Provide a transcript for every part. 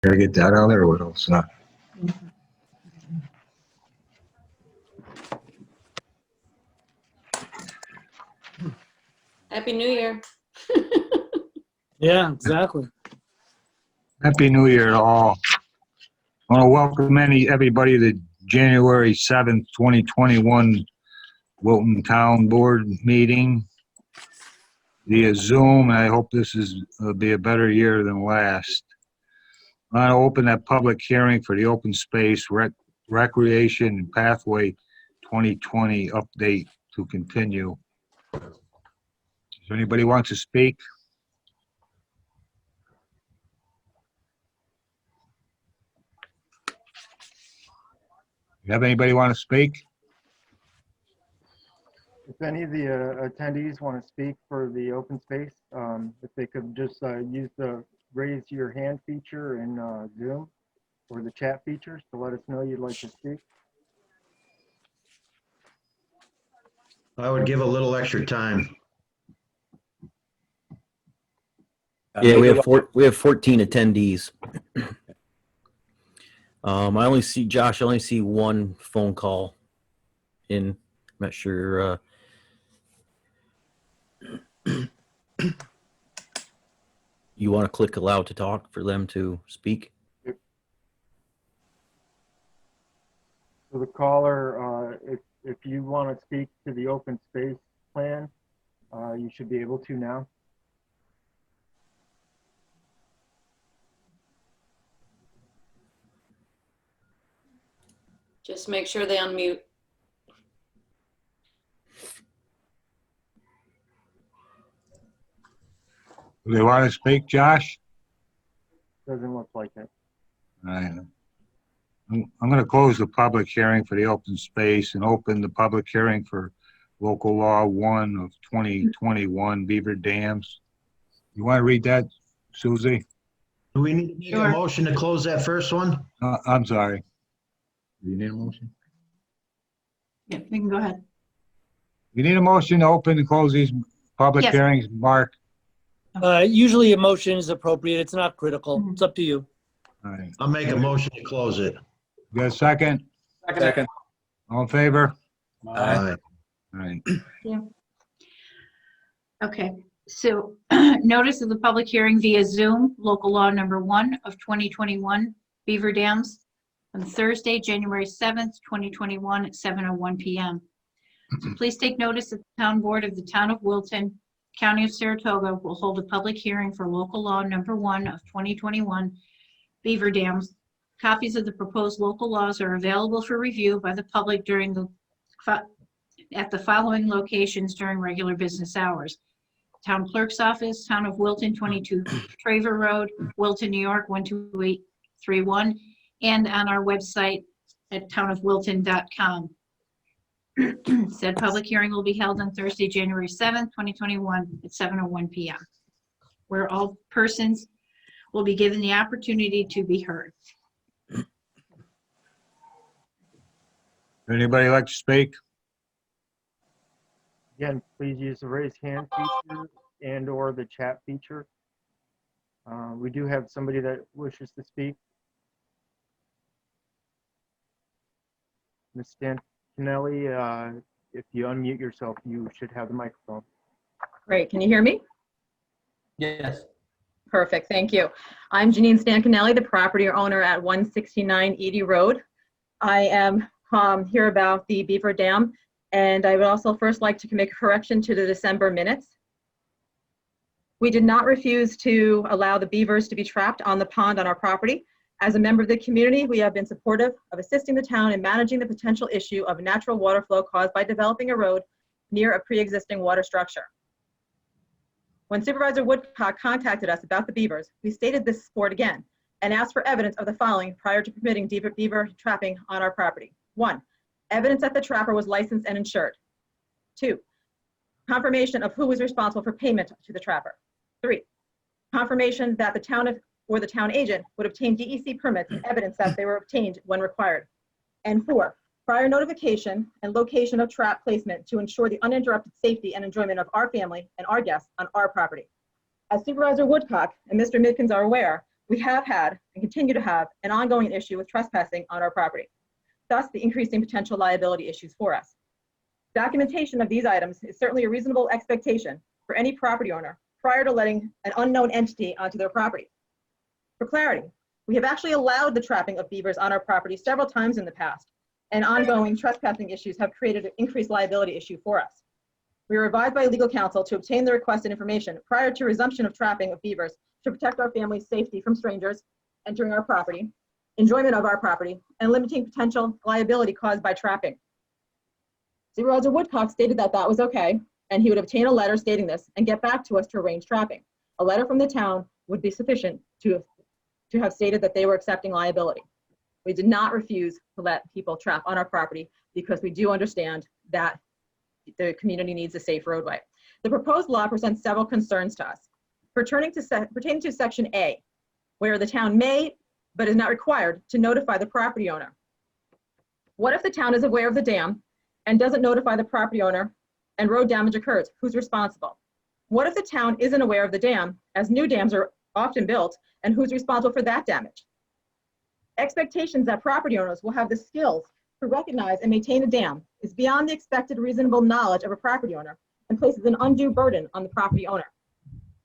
Gotta get that out there or what else? Happy New Year. Yeah, exactly. Happy New Year to all. I want to welcome everybody to January 7th, 2021 Wilton Town Board meeting via Zoom. I hope this will be a better year than last. I want to open that public hearing for the open space recreation and pathway 2020 update to continue. Is there anybody who wants to speak? You have anybody want to speak? If any of the attendees want to speak for the open space, if they could just use the raise your hand feature in Zoom or the chat features to let us know you'd like to speak. I would give a little extra time. Yeah, we have 14 attendees. I only see Josh. I only see one phone call in. I'm not sure. You want to click allow to talk for them to speak? So the caller, if you want to speak to the open space plan, you should be able to now. Just make sure they unmute. Do they want to speak, Josh? Doesn't look like it. All right. I'm going to close the public hearing for the open space and open the public hearing for local law 1 of 2021 beaver dams. You want to read that, Susie? Do we need to make a motion to close that first one? I'm sorry. Do you need a motion? Yeah, we can go ahead. You need a motion to open and close these public Yes. hearings, Mark? Usually a motion is appropriate. It's not critical. It's up to you. All right. I'll make a motion to close it. You got a second? Second. All in favor? Aye. All right. Okay, so notice of the public hearing via Zoom, local law number 1 of 2021, Beaver Dams, on Thursday, January 7th, 2021 at 7:01 p.m. So please take notice that the town board of the town of Wilton, county of Saratoga, will hold a public hearing for local law number 1 of 2021, Beaver Dams. Copies of the proposed local laws are available for review by the public at the following locations during regular business hours: Town Clerk's Office, Town of Wilton, 22 Traver Road, Wilton, New York, 12831, and on our website at townofwilton.com. Said public hearing will be held on Thursday, January 7th, 2021 at 7:01 p.m., where all persons will be given the opportunity to be heard. Anybody like to speak? Again, please use the raise hand feature and or the chat feature. We do have somebody that wishes to speak. Ms. Stankinelli, if you unmute yourself, you should have the microphone. Great. Can you hear me? Yes. Perfect. Thank you. I'm Janine Stankinelli, the property owner at 169 Edie Road. I am here about the Beaver Dam, and I would also first like to make a correction to the December minutes. We did not refuse to allow the beavers to be trapped on the pond on our property. As a member of the community, we have been supportive of assisting the town in managing the potential issue of natural water flow caused by developing a road near a pre-existing water structure. When Supervisor Woodcock contacted us about the beavers, we stated this support again and asked for evidence of the following prior to permitting beaver trapping on our property. 1, evidence that the trapper was licensed and insured. 2, confirmation of who was responsible for payment to the trapper. 3, confirmation that the town or the town agent would obtain DEC permits, evidence that they were obtained when required. And 4, prior notification and location of trap placement to ensure the uninterrupted safety and enjoyment of our family and our guests on our property. As Supervisor Woodcock and Mr. Midkins are aware, we have had and continue to have an ongoing issue with trespassing on our property, thus the increasing potential liability issues for us. Documentation of these items is certainly a reasonable expectation for any property owner prior to letting an unknown entity onto their property. For clarity, we have actually allowed the trapping of beavers on our property several times in the past, and ongoing trespassing issues have created an increased liability issue for us. We were advised by legal counsel to obtain the requested information prior to resumption of trapping of beavers to protect our family's safety from strangers entering our property, enjoyment of our property, and limiting potential liability caused by trapping. Supervisor Woodcock stated that that was okay, and he would obtain a letter stating this and get back to us to arrange trapping. A letter from the town would be sufficient to have stated that they were accepting liability. We did not refuse to let people trap on our property because we do understand that the community needs a safe roadway. The proposed law presents several concerns to us. Pertaining to Section A, where the town may, but is not required, to notify the property owner. What if the town is aware of the dam and doesn't notify the property owner and road damage occurs? Who's responsible? What if the town isn't aware of the dam, as new dams are often built, and who's responsible for that damage? Expectations that property owners will have the skills to recognize and maintain a dam is beyond the expected reasonable knowledge of a property owner and places an undue burden on the property owner.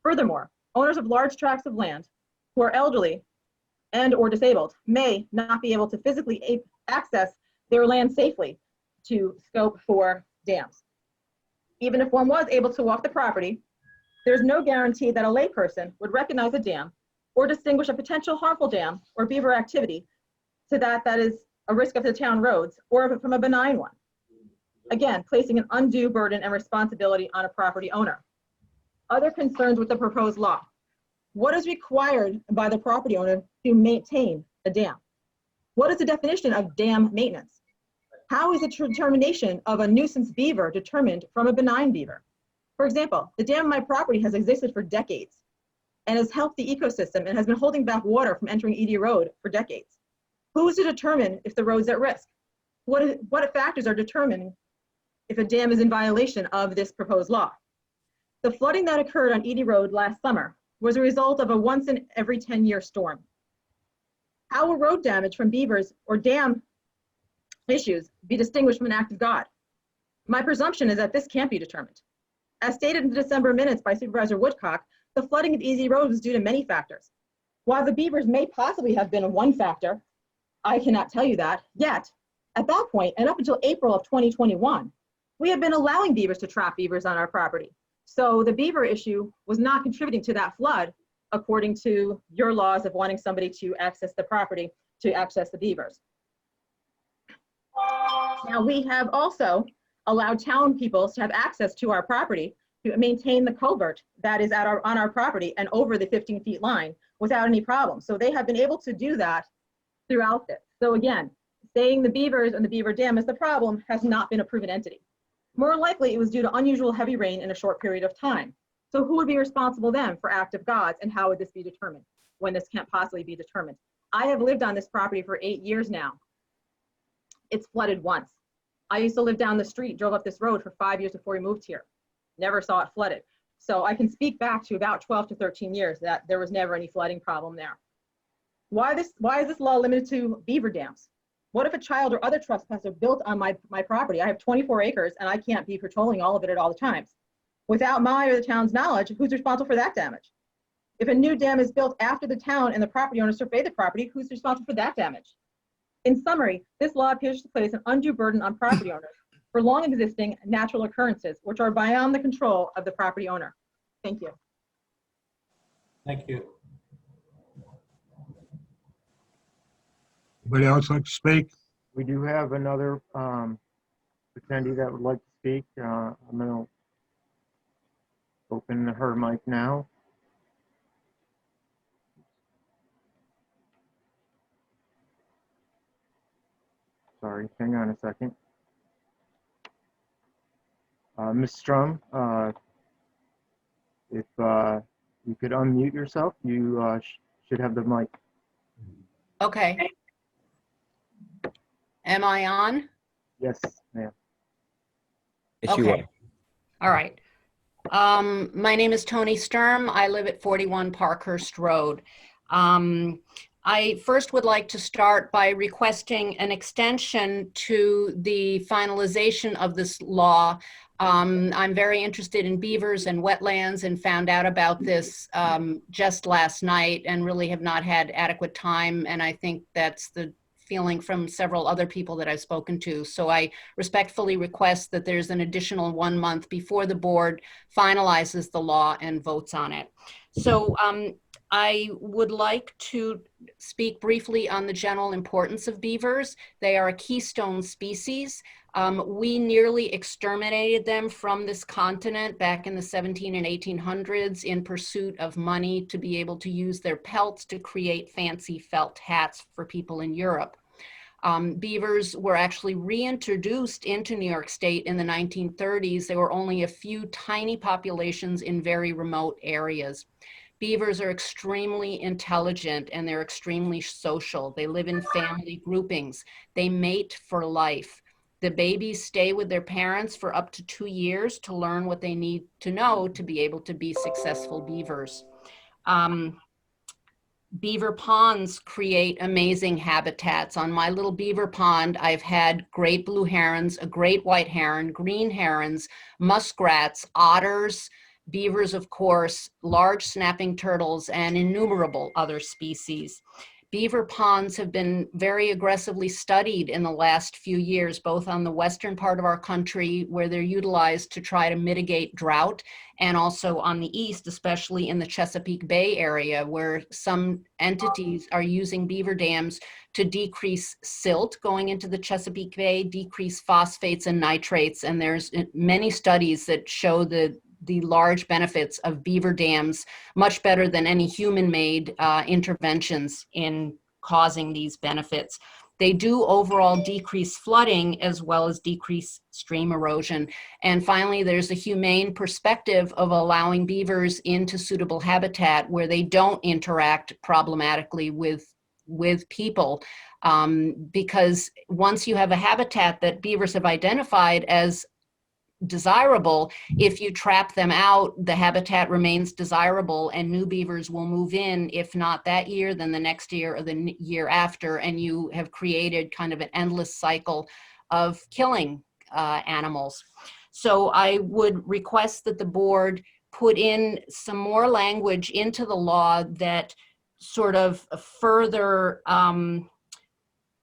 Furthermore, owners of large tracts of land who are elderly and or disabled may not be able to physically access their land safely to scope for dams. Even if one was able to walk the property, there's no guarantee that a layperson would recognize a dam or distinguish a potential harmful dam or beaver activity so that is a risk of the town roads or from a benign one. Again, placing an undue burden and responsibility on a property owner. Other concerns with the proposed law. What is required by the property owner to maintain a dam? What is the definition of dam maintenance? How is the determination of a nuisance beaver determined from a benign beaver? For example, the dam on my property has existed for decades and has helped the ecosystem and has been holding back water from entering Edie Road for decades. Who is to determine if the road's at risk? What factors are determining if a dam is in violation of this proposed law? The flooding that occurred on Edie Road last summer was a result of a once in every 10-year storm. How will road damage from beavers or dam issues be distinguished from an act of God? My presumption is that this can't be determined. As stated in the December minutes by Supervisor Woodcock, the flooding of Edie Road was due to many factors. While the beavers may possibly have been one factor, I cannot tell you that yet. At that point, and up until April of 2021, we have been allowing beavers to trap beavers on our property. So the beaver issue was not contributing to that flood, according to your laws of wanting somebody to access the property to access the beavers. Now, we have also allowed town people to have access to our property to maintain the culvert that is on our property and over the 15-feet line without any problem. So they have been able to do that throughout this. So again, saying the beavers and the beaver dam is the problem has not been a proven entity. More likely, it was due to unusual heavy rain in a short period of time. So who would be responsible then for act of gods, and how would this be determined when this can't possibly be determined? I have lived on this property for 8 years now. It's flooded once. I used to live down the street, drove up this road for 5 years before we moved here. Never saw it flooded. So I can speak back to about 12 to 13 years that there was never any flooding problem there. Why is this law limited to beaver dams? What if a child or other trespasser built on my property? I have 24 acres and I can't be patrolling all of it at all the times. Without my or the town's knowledge, who's responsible for that damage? If a new dam is built after the town and the property owner surveyed the property, who's responsible for that damage? In summary, this law appears to place an undue burden on property owners for long existing natural occurrences, which are beyond the control of the property owner. Thank you. Thank you. Anybody else like to speak? We do have another attendee that would like to speak. I'm going to open her mic now. Sorry, hang on a second. Ms. Strum, if you could unmute yourself, you should have the mic. Okay. Am I on? Yes, ma'am. Yes, you are. Okay. All right. My name is Tony Sturm. I live at 41 Parkhurst Road. I first would like to start by requesting an extension to the finalization of this law. I'm very interested in beavers and wetlands and found out about this just last night and really have not had adequate time. And I think that's the feeling from several other people that I've spoken to. So I respectfully request that there's an additional 1 month before the board finalizes the law and votes on it. So I would like to speak briefly on the general importance of beavers. They are a keystone species. We nearly exterminated them from this continent back in the 17 and 1800s in pursuit of money to be able to use their pelts to create fancy felt hats for people in Europe. Beavers were actually reintroduced into New York State in the 1930s. There were only a few tiny populations in very remote areas. Beavers are extremely intelligent and they're extremely social. They live in family groupings. They mate for life. The babies stay with their parents for up to 2 years to learn what they need to know to be able to be successful beavers. Beaver ponds create amazing habitats. On my little beaver pond, I've had great blue herons, a great white heron, green herons, muskrats, otters, beavers, of course, large snapping turtles, and innumerable other species. Beaver ponds have been very aggressively studied in the last few years, both on the western part of our country, where they're utilized to try to mitigate drought, and also on the east, especially in the Chesapeake Bay area, where some entities are using beaver dams to decrease silt going into the Chesapeake Bay, decrease phosphates and nitrates, and there's many studies that show the large benefits of beaver dams, much better than any human-made interventions in causing these benefits. They do overall decrease flooding as well as decrease stream erosion. And finally, there's a humane perspective of allowing beavers into suitable habitat where they don't interact problematically with people. Because once you have a habitat that beavers have identified as desirable, if you trap them out, the habitat remains desirable and new beavers will move in, if not that year, then the next year or the year after, and you have created kind of an endless cycle of killing animals. So I would request that the board put in some more language into the law that sort of further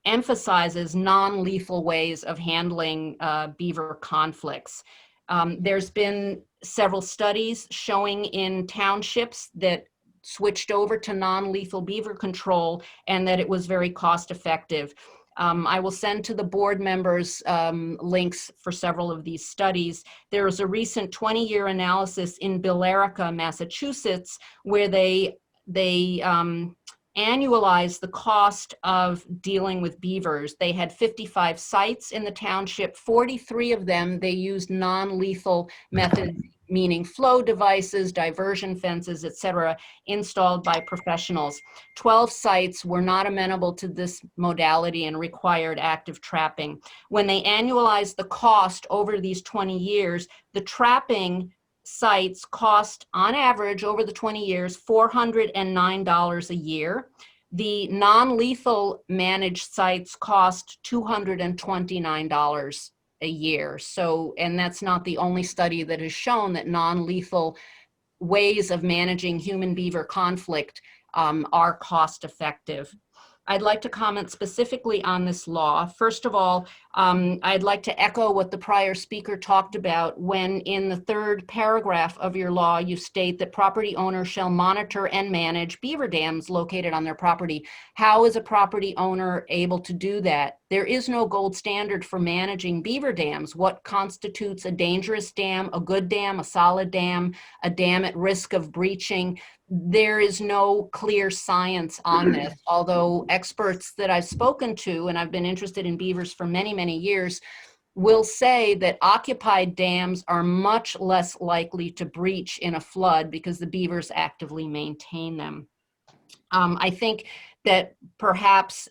emphasizes non-lethal ways of handling beaver conflicts. There's been several studies showing in townships that switched over to non-lethal beaver control and that it was very cost effective. I will send to the board members links for several of these studies. There was a recent 20-year analysis in Billerica, Massachusetts, where they annualize the cost of dealing with beavers. They had 55 sites in the township. 43 of them, they used non-lethal methods, meaning flow devices, diversion fences, etc., installed by professionals. 12 sites were not amenable to this modality and required active trapping. When they annualized the cost over these 20 years, the trapping sites cost on average over the 20 years $409 a year. The non-lethal managed sites cost $229 a year. So, and that's not the only study that has shown that non-lethal ways of managing human beaver conflict are cost effective. I'd like to comment specifically on this law. First of all, I'd like to echo what the prior speaker talked about when in the third paragraph of your law, you state that property owners shall monitor and manage beaver dams located on their property. How is a property owner able to do that? There is no gold standard for managing beaver dams. What constitutes a dangerous dam, a good dam, a solid dam, a dam at risk of breaching? There is no clear science on this, although experts that I've spoken to, and I've been interested in beavers for many, many years, will say that occupied dams are much less likely to breach in a flood because the beavers actively maintain them. I think that perhaps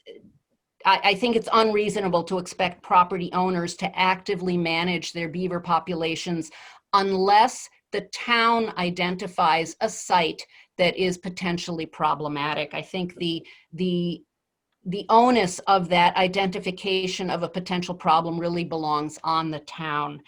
I think it's unreasonable to expect property owners to actively manage their beaver populations unless the town identifies a site that is potentially problematic. I think the onus of that identification of a potential problem really belongs on the town.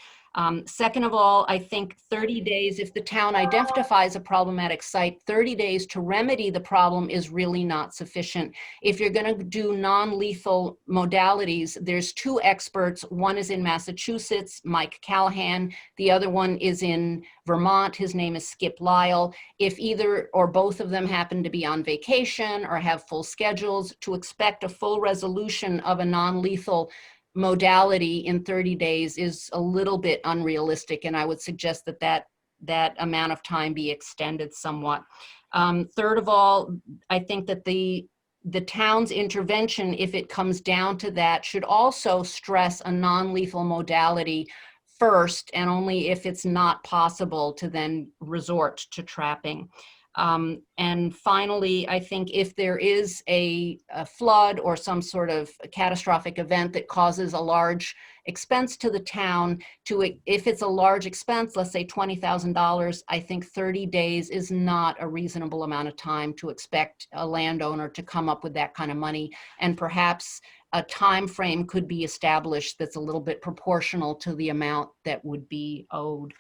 Second of all, I think 30 days, if the town identifies a problematic site, 30 days to remedy the problem is really not sufficient. If you're going to do non-lethal modalities, there's two experts. One is in Massachusetts, Mike Callahan. The other one is in Vermont. His name is Skip Lyle. If either or both of them happen to be on vacation or have full schedules, to expect a full resolution of a non-lethal modality in 30 days is a little bit unrealistic, and I would suggest that that amount of time be extended somewhat. Third of all, I think that the town's intervention, if it comes down to that, should also stress a non-lethal modality first, and only if it's not possible to then resort to trapping. And finally, I think if there is a flood or some sort of catastrophic event that causes a large expense to the town, if it's a large expense, let's say $20,000, I think 30 days is not a reasonable amount of time to expect a landowner to come up with that kind of money. And perhaps a time frame could be established that's a little bit proportional to the amount that would be owed.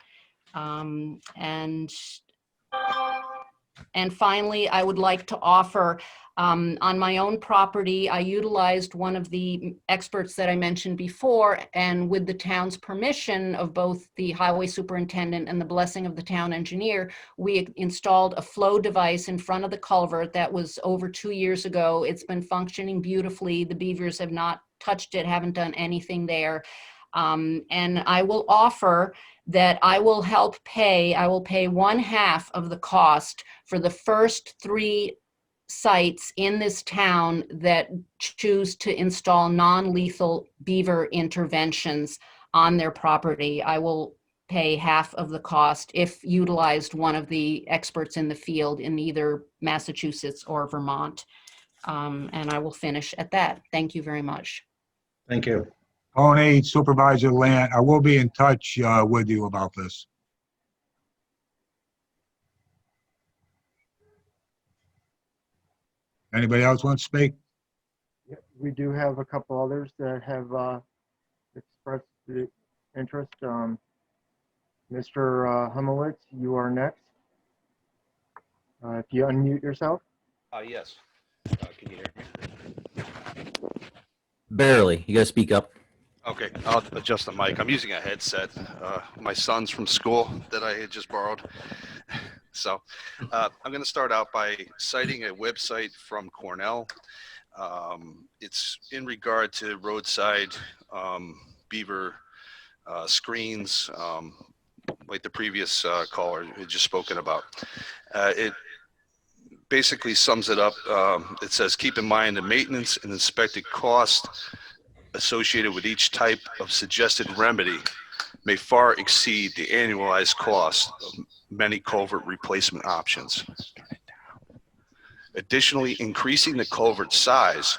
And finally, I would like to offer, on my own property, I utilized one of the experts that I mentioned before, and with the town's permission of both the highway superintendent and the blessing of the town engineer, we installed a flow device in front of the culvert. That was over 2 years ago. It's been functioning beautifully. The beavers have not touched it, haven't done anything there. And I will offer that I will pay 1/2 of the cost for the first 3 sites in this town that choose to install non-lethal beaver interventions on their property. I will pay half of the cost if utilized one of the experts in the field in either Massachusetts or Vermont. And I will finish at that. Thank you very much. Thank you. Tony, Supervisor Land, I will be in touch with you about this. Anybody else want to speak? Yeah, we do have a couple others that have expressed the interest. Mr. Humowitz, you are next. If you unmute yourself. Yes. Can you hear me? Barely. You gotta speak up. Okay, I'll adjust the mic. I'm using a headset. My son's from school that I had just borrowed. So I'm going to start out by citing a website from Cornell. It's in regard to roadside beaver screens, like the previous caller had just spoken about. It basically sums it up. It says, keep in mind the maintenance and inspected cost associated with each type of suggested remedy may far exceed the annualized cost of many culvert replacement options. Additionally, increasing the culvert size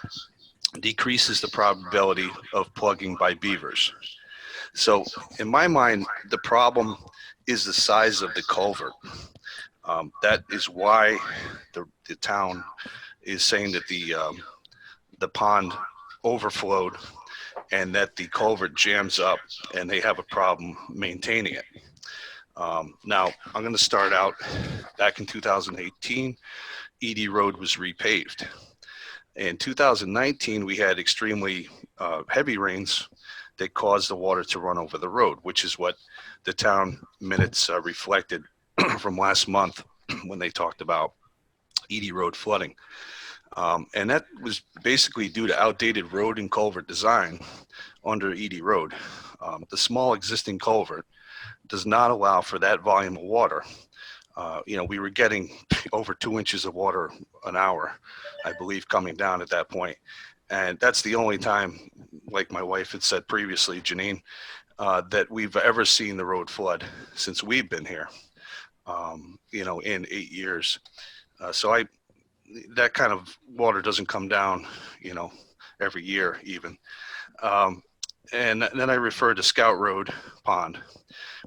decreases the probability of plugging by beavers. So in my mind, the problem is the size of the culvert. That is why the town is saying that the pond overflowed and that the culvert jams up and they have a problem maintaining it. Now, I'm going to start out back in 2018, Edie Road was repaved. In 2019, we had extremely heavy rains that caused the water to run over the road, which is what the town minutes reflected from last month when they talked about Edie Road flooding. And that was basically due to outdated road and culvert design under Edie Road. The small existing culvert does not allow for that volume of water. We were getting over 2 inches of water an hour, I believe, coming down at that point. And that's the only time, like my wife had said previously, Janine, that we've ever seen the road flood since we've been here, in 8 years. So that kind of water doesn't come down, every year even. And then I refer to Scout Road Pond,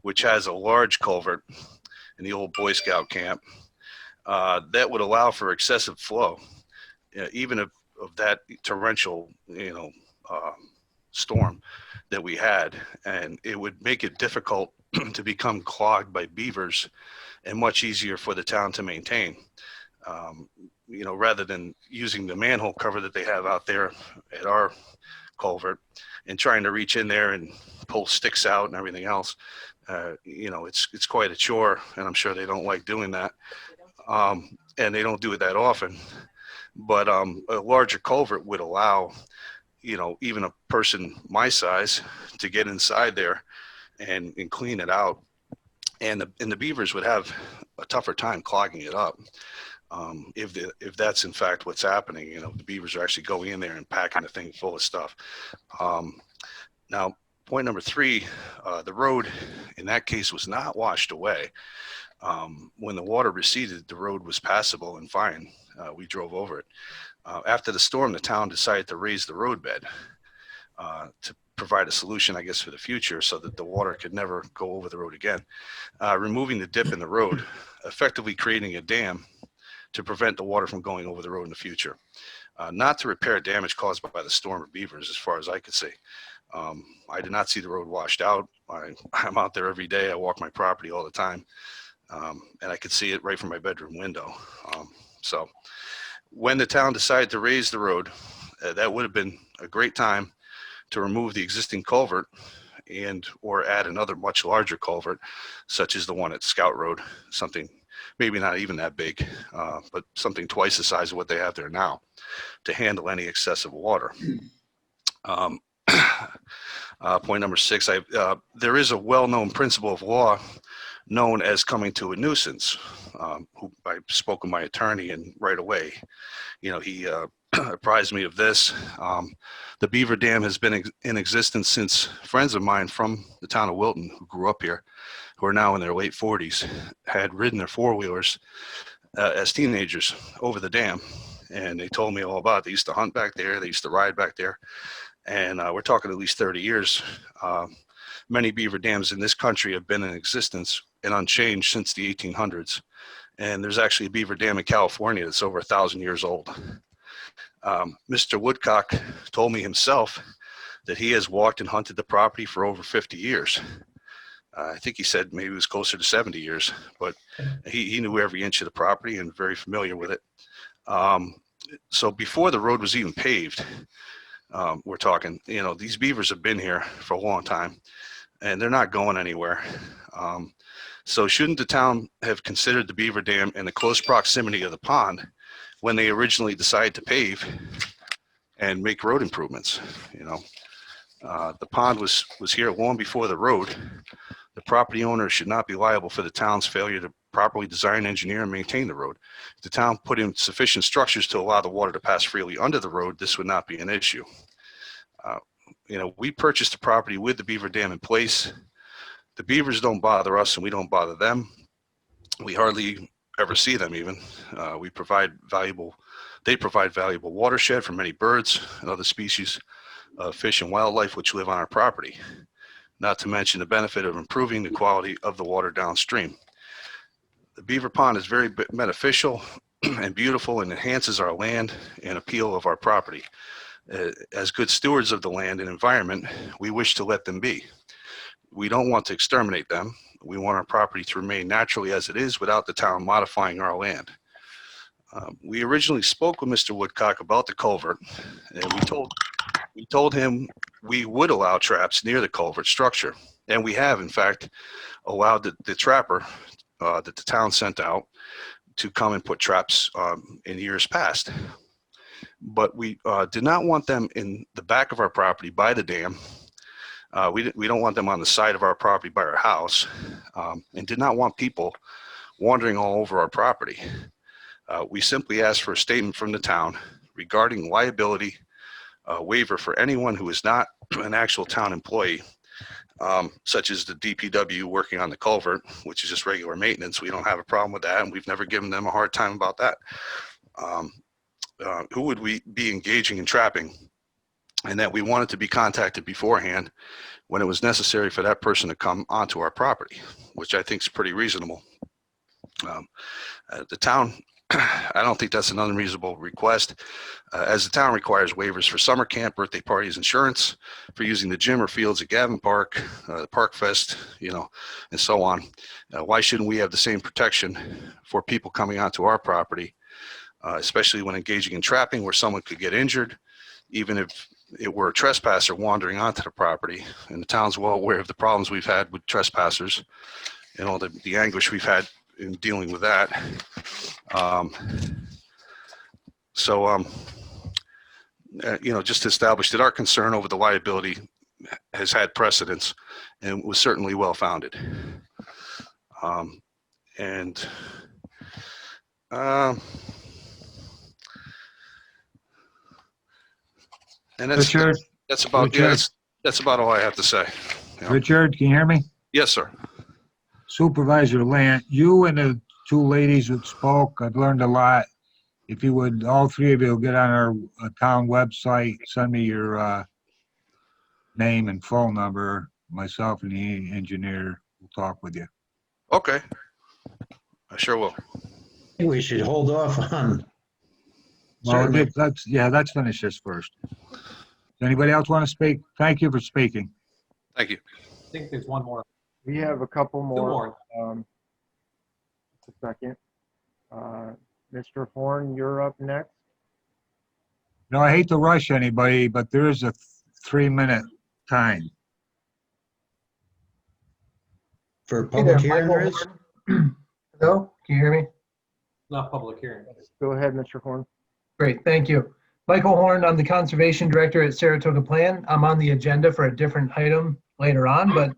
which has a large culvert in the old Boy Scout camp. that would allow for excessive flow, even of that torrential, storm that we had, and it would make it difficult to become clogged by beavers and much easier for the town to maintain. Rather than using the manhole cover that they have out there at our culvert and trying to reach in there and pull sticks out and everything else. It's quite a chore, and I'm sure they don't like doing that. And they don't do it that often. But a larger culvert would allow, even a person my size to get inside there and clean it out. And the beavers would have a tougher time clogging it up. If that's in fact what's happening, the beavers are actually going in there and packing the thing full of stuff. Now, point number 3, the road in that case was not washed away. When the water receded, the road was passable and fine. We drove over it. After the storm, the town decided to raise the roadbed to provide a solution, I guess, for the future so that the water could never go over the road again. Removing the dip in the road, effectively creating a dam to prevent the water from going over the road in the future. Not to repair damage caused by the storm or beavers, as far as I could see. I did not see the road washed out. I'm out there every day. I walk my property all the time. And I could see it right from my bedroom window. So when the town decided to raise the road, that would have been a great time to remove the existing culvert or add another much larger culvert, such as the one at Scout Road, something maybe not even that big, but something twice the size of what they have there now to handle any excessive water. Point number 6, there is a well-known principle of law known as coming to a nuisance. Who I spoke with my attorney, and right away, he apprised me of this. The beaver dam has been in existence since friends of mine from the town of Wilton, who grew up here, who are now in their late 40s, had ridden their four-wheelers as teenagers over the dam. And they told me all about it. They used to hunt back there. They used to ride back there. And we're talking at least 30 years. Many beaver dams in this country have been in existence and unchanged since the 1800s. And there's actually a beaver dam in California that's over 1,000 years old. Mr. Woodcock told me himself that he has walked and hunted the property for over 50 years. I think he said maybe it was closer to 70 years, but he knew every inch of the property and very familiar with it. So before the road was even paved, we're talking, these beavers have been here for a long time and they're not going anywhere. So shouldn't the town have considered the beaver dam in the close proximity of the pond when they originally decided to pave and make road improvements? The pond was here long before the road. The property owner should not be liable for the town's failure to properly design, engineer, and maintain the road. If the town put in sufficient structures to allow the water to pass freely under the road, this would not be an issue. We purchased the property with the beaver dam in place. The beavers don't bother us and we don't bother them. We hardly ever see them even. They provide valuable watershed for many birds and other species of fish and wildlife which live on our property, not to mention the benefit of improving the quality of the water downstream. The beaver pond is very beneficial and beautiful and enhances our land and appeal of our property. As good stewards of the land and environment, we wish to let them be. We don't want to exterminate them. We want our property to remain naturally as it is without the town modifying our land. We originally spoke with Mr. Woodcock about the culvert, and we told him we would allow traps near the culvert structure. And we have, in fact, allowed the trapper that the town sent out to come and put traps in years past. But we did not want them in the back of our property by the dam. We don't want them on the side of our property by our house, and did not want people wandering all over our property. We simply asked for a statement from the town regarding liability waiver for anyone who is not an actual town employee, such as the DPW working on the culvert, which is just regular maintenance. We don't have a problem with that, and we've never given them a hard time about that. Who would we be engaging in trapping, and that we wanted to be contacted beforehand when it was necessary for that person to come onto our property, which I think is pretty reasonable. The town, I don't think that's an unreasonable request, as the town requires waivers for summer camp, birthday parties, insurance, for using the gym or fields at Gavin Park, the Park Fest, and so on. Why shouldn't we have the same protection for people coming onto our property, especially when engaging in trapping where someone could get injured, even if it were a trespasser wandering onto the property? And the town's well aware of the problems we've had with trespassers and all the anguish we've had in dealing with that. Just to establish that our concern over the liability has had precedence and was certainly well-founded. And that's Richard, about that's about all I have to say. Richard, can you hear me? Yes, sir. Supervisor Lant, you and the two ladies that spoke, I've learned a lot. If you would, all three of you get on our town website, send me your name and phone number. Myself and the engineer will talk with you. Okay. I sure will. I think we should hold off on. Well, Certainly. let's finish this first. Does anybody else want to speak? Thank you for speaking. Thank you. I think there's one more. We have a couple Two more. more. Just a second. Mr. Horn, you're up next. No, I hate to rush anybody, but there is a 3-minute time. For public hearing, Michael there is? Horn. Hello, can you hear me? Not public hearing. Go ahead, Mr. Horn. Great, thank you. Michael Horn, I'm the Conservation Director at Saratoga Plan. I'm on the agenda for a different item later on, but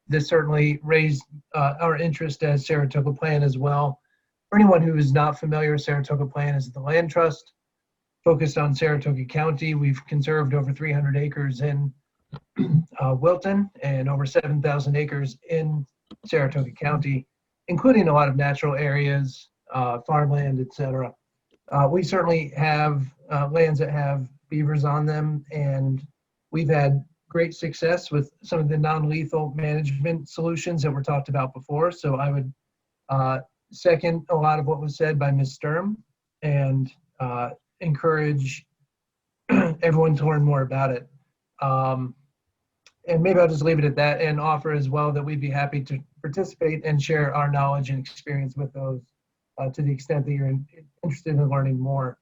this certainly raised our interest as Saratoga Plan as well. For anyone who is not familiar, Saratoga Plan is the land trust focused on Saratoga County. We've conserved over 300 acres in Wilton and over 7,000 acres in Saratoga County, including a lot of natural areas, farmland, etc. We certainly have lands that have beavers on them, and we've had great success with some of the non-lethal management solutions that were talked about before. So I would second a lot of what was said by Ms. Sturm and encourage everyone to learn more about it. And maybe I'll just leave it at that and offer as well that we'd be happy to participate and share our knowledge and experience with those to the extent that you're interested in learning more.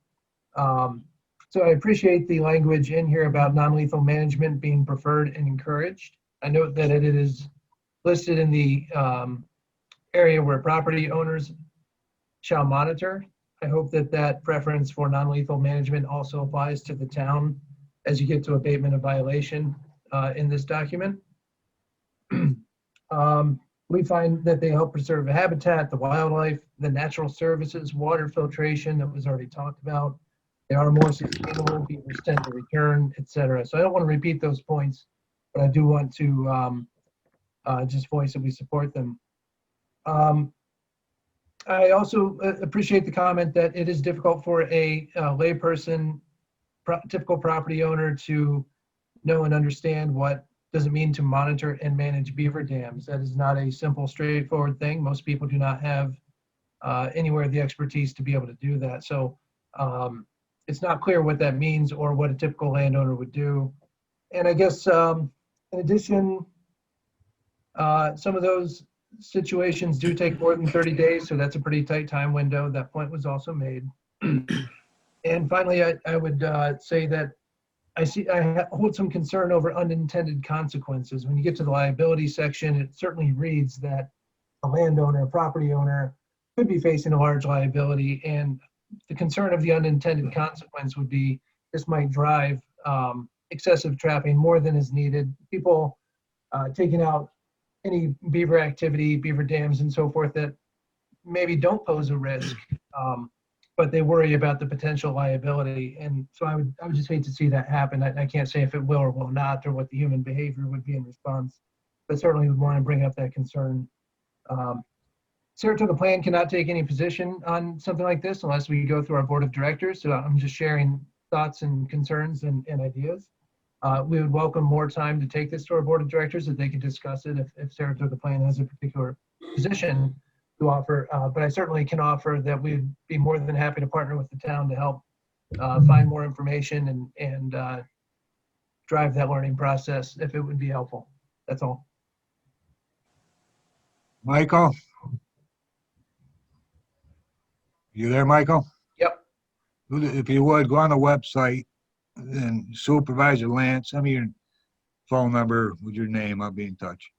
So I appreciate the language in here about non-lethal management being preferred and encouraged. I note that it is listed in the area where property owners shall monitor. I hope that that preference for non-lethal management also applies to the town as you get to abatement of violation in this document. We find that they help preserve the habitat, the wildlife, the natural services, water filtration that was already talked about. They are more sustainable, beavers tend to return, etc. So I don't want to repeat those points, but I do want to just voice that we support them. I also appreciate the comment that it is difficult for a layperson, typical property owner to know and understand what does it mean to monitor and manage beaver dams. That is not a simple, straightforward thing. Most people do not have anywhere the expertise to be able to do that. So it's not clear what that means or what a typical landowner would do. And I guess in addition, some of those situations do take more than 30 days, so that's a pretty tight time window. That point was also made. And finally, I would say that I hold some concern over unintended consequences. When you get to the liability section, it certainly reads that a landowner, a property owner could be facing a large liability, and the concern of the unintended consequence would be this might drive excessive trapping more than is needed. People taking out any beaver activity, beaver dams and so forth that maybe don't pose a risk, but they worry about the potential liability. And so I would just hate to see that happen. I can't say if it will or will not, or what the human behavior would be in response, but certainly would want to bring up that concern. Saratoga Plan cannot take any position on something like this unless we go through our board of directors. So I'm just sharing thoughts and concerns and ideas. We would welcome more time to take this to our board of directors that they could discuss it if Saratoga Plan has a particular position. to offer, but I certainly can offer that we'd be more than happy to partner with the town to help find more information and drive that learning process if it would be helpful. That's all. Michael? You there, Michael? Yep. If you would, go on the website and Supervisor Lance, send me your phone number with your name. I'll be in touch.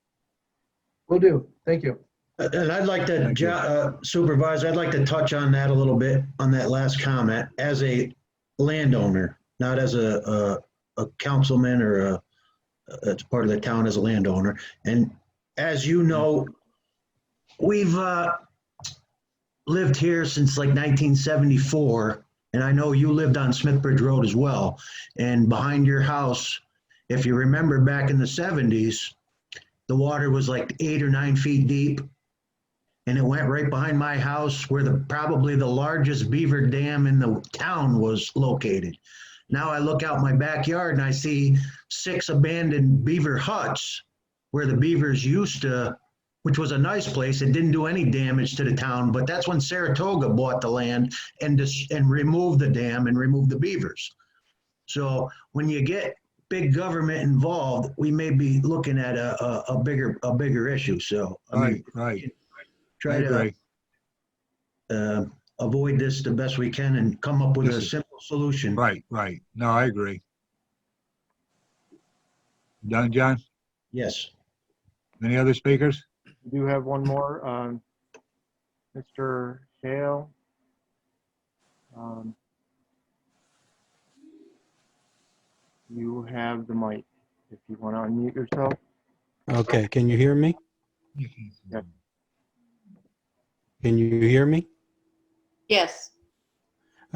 Will do. Thank you. And I'd like to, Thank you. Supervisor, I'd like to touch on that a little bit, on that last comment, as a landowner, not as a councilman or as part of the town as a landowner. And as you know, we've lived here since like 1974, and I know you lived on Smithbridge Road as well. And behind your house, if you remember back in the 70s, the water was like 8 or 9 feet deep. And it went right behind my house where probably the largest beaver dam in the town was located. Now I look out my backyard and I see 6 abandoned beaver huts where the beavers used to, which was a nice place. It didn't do any damage to the town, but that's when Saratoga bought the land and removed the dam and removed the beavers. So when you get big government involved, we may be looking at a bigger issue. So I mean, Right. try I agree. to avoid this the best we can and come up with a Yes. simple solution. Right. No, I agree. Done, John? Yes. Any other speakers? We do have one more. Mr. Hale. You have the mic if you want to unmute yourself. Okay, can you hear me? Yes. Can you hear me? Yes.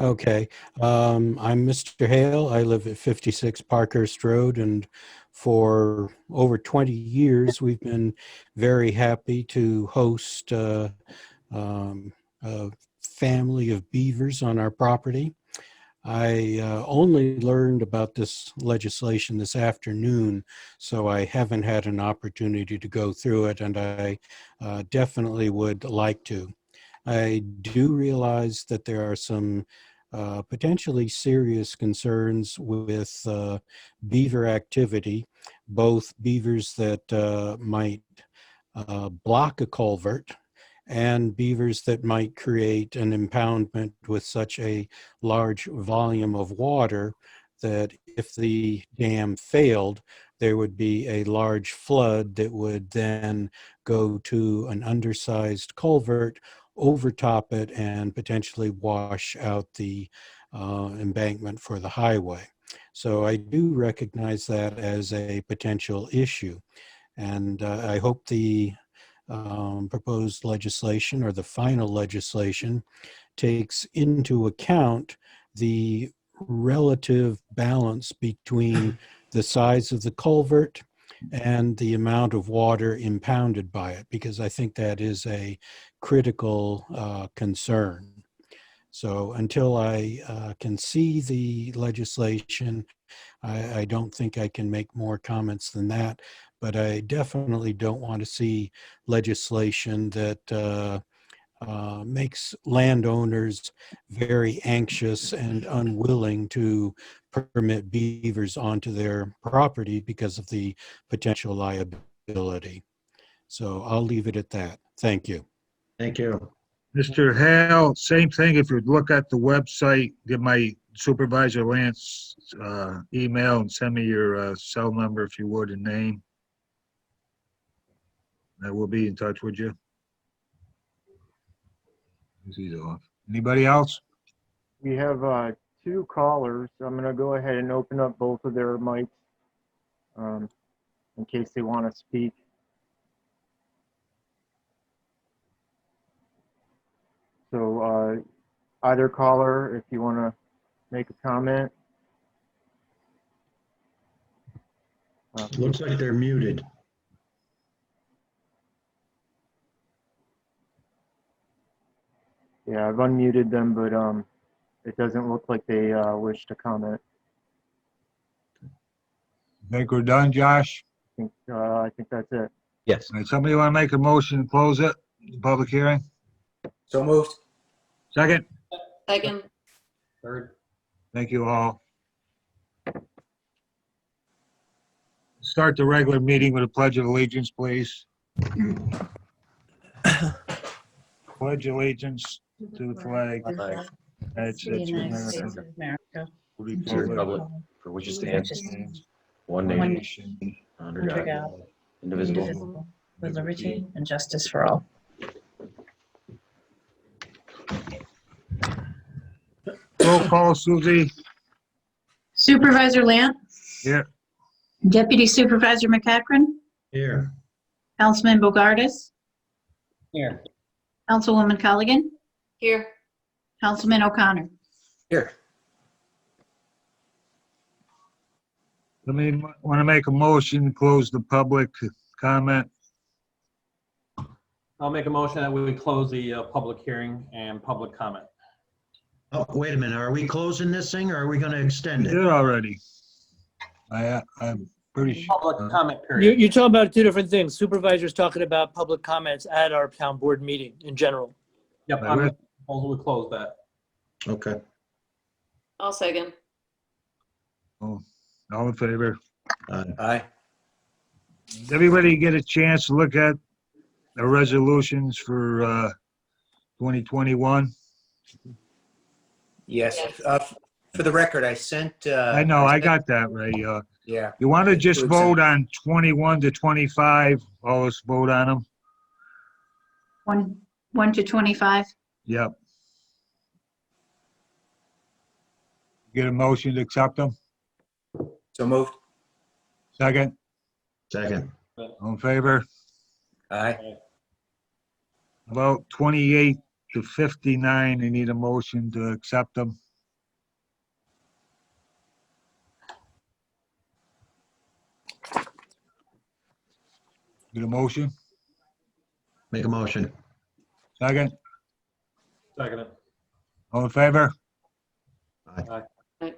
Okay, I'm Mr. Hale. I live at 56 Parkhurst Road, and for over 20 years, we've been very happy to host a family of beavers on our property. I only learned about this legislation this afternoon, so I haven't had an opportunity to go through it, and I definitely would like to. I do realize that there are some potentially serious concerns with beaver activity, both beavers that might block a culvert and beavers that might create an impoundment with such a large volume of water that if the dam failed, there would be a large flood that would then go to an undersized culvert, overtop it, and potentially wash out the embankment for the highway. So I do recognize that as a potential issue. And I hope the proposed legislation or the final legislation takes into account the relative balance between the size of the culvert and the amount of water impounded by it, because I think that is a critical concern. So until I can see the legislation, I don't think I can make more comments than that. But I definitely don't want to see legislation that makes landowners very anxious and unwilling to permit beavers onto their property because of the potential liability. So I'll leave it at that. Thank you. Thank you. Mr. Hale, same thing. If you look at the website, give my Supervisor Lance email and send me your cell number if you would, and name. I will be in touch with you. He's off. Anybody else? We have 2 callers. I'm going to go ahead and open up both of their mics in case they want to speak. So either caller, if you want to make a comment. Looks like they're muted. Yeah, I've unmuted them, but it doesn't look like they wish to comment. Think we're done, Josh? I think that's it. Yes. All right, somebody want to make a motion to close it? the public hearing? So moved. Second? Second. Third. Thank you all. Start the regular meeting with a pledge of allegiance, please. Pledge allegiance to the flag. United States of America. To the republic for which it stands, one nation, under God, indivisible, with liberty and justice for all. Roll call, Susie. Supervisor Lant, Here. Deputy Supervisor McEachran, Here. Councilman Bogardus, Here. Councilwoman Culligan, Here. Councilman O'Connor. Here. Let me, want to make a motion to close the public comment. I'll make a motion that we close the public hearing and public comment. Oh, wait a minute. Are we closing this thing or are we going to extend Did it? already. I'm pretty sure. Public comment period. You're talking about two different things. Supervisor's talking about public comments at our town board meeting in general. Yep, I'm proposal to close that. Okay. I'll second. All in favor? Aye. Did everybody get a chance to look at the resolutions for 2021? Yes, for the record, I sent. I know, I got that, Ray. Yeah. You want to just Includes vote on 21 to 25? All us vote on them? 1 to 25. Yep. Get a motion to accept them? So moved. Second? Second. All in favor? Aye. About 28 to 59, I need a motion to accept them. Get a motion? Make a motion. Second? Second it. All in favor? Aye.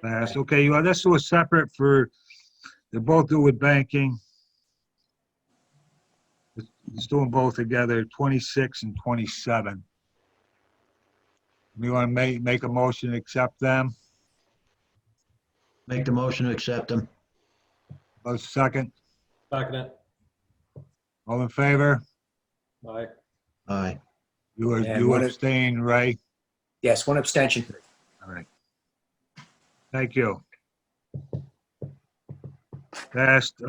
Passed. Okay, you want, let's do a separate for, they both do with banking. Let's do them both together, 26 and 27. We want to make a motion to accept them. Make the motion to accept them. Both second. Second it. All in favor? Aye. Aye. And You one- abstain, Ray? Yes, one abstention. All right. Thank you. Passed.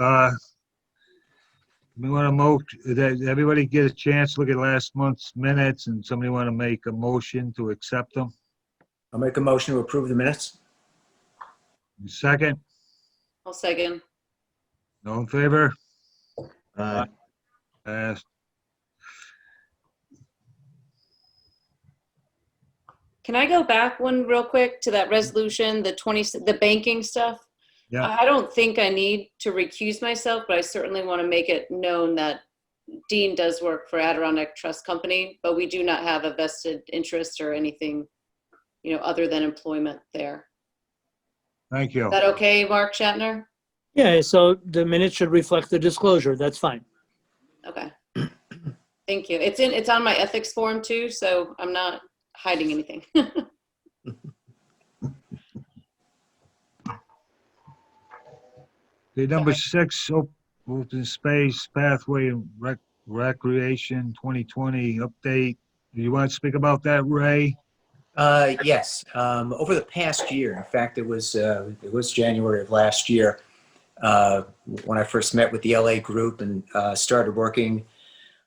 We want to everybody get a chance to look at last month's minutes, and somebody want to make a motion to accept them? I'll make a motion to approve the minutes. Second? I'll second. All in favor? Aye. Passed. Can I go back one real quick to that resolution, the banking stuff? Yeah. I don't think I need to recuse myself, but I certainly want to make it known that Dean does work for Adirondack Trust Company, but we do not have a vested interest or anything, other than employment there. Thank you. Is that okay, Mark Shatner? Yeah, so the minutes should reflect the disclosure. That's fine. Okay. Thank you. It's on my ethics form too, so I'm not hiding anything. Okay, number 6, open space pathway and recreation 2020 update. Do you want to speak about that, Ray? Yes, over the past year, in fact, it was January of last year, when I first met with the LA group and started working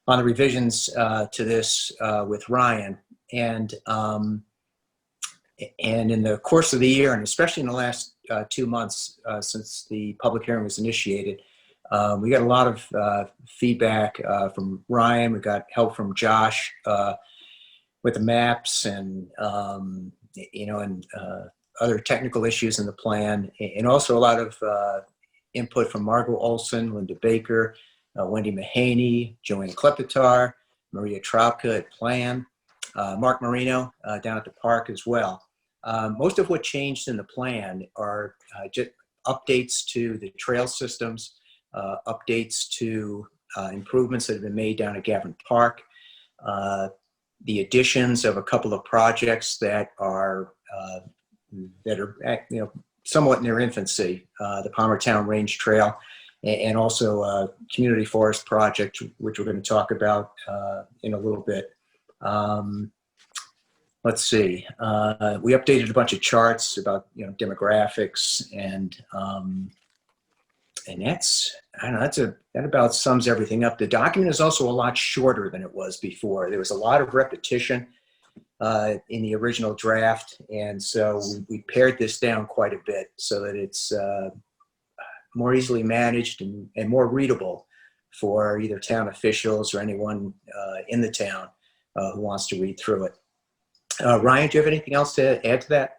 on the revisions to this with Ryan. And in the course of the year, and especially in the last 2 months since the public hearing was initiated, we got a lot of feedback from Ryan. We got help from Josh with the maps and other technical issues in the plan, and also a lot of input from Margot Olson, Linda Baker, Wendy Mahaney, Joanne Kleptatar, Maria Traubka at Plan, Mark Marino down at the park as well. Most of what changed in the plan are just updates to the trail systems, updates to improvements that have been made down at Gavin Park, the additions of a couple of projects that are somewhat in their infancy, the Palmertown Range Trail, and also a community forest project, which we're going to talk about in a little bit. Let's see. We updated a bunch of charts about demographics, and that's, I don't know, that about sums everything up. The document is also a lot shorter than it was before. There was a lot of repetition in the original draft, and so we pared this down quite a bit so that it's more easily managed and more readable for either town officials or anyone in the town who wants to read through it. Ryan, do you have anything else to add to that?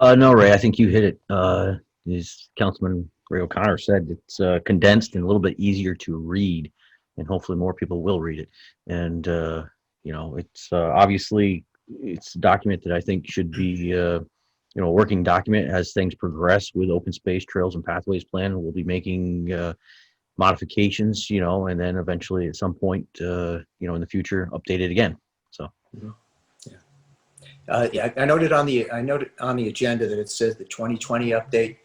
No, Ray, I think you hit it. As Councilman Ray O'Connor said, it's condensed and a little bit easier to read, and hopefully more people will read it. And, it's obviously, it's a document that I think should be, a working document as things progress with open space trails and pathways plan. We'll be making modifications, and then eventually at some point, in the future, update it again. So. Yeah, I noted on the agenda that it says the 2020 update.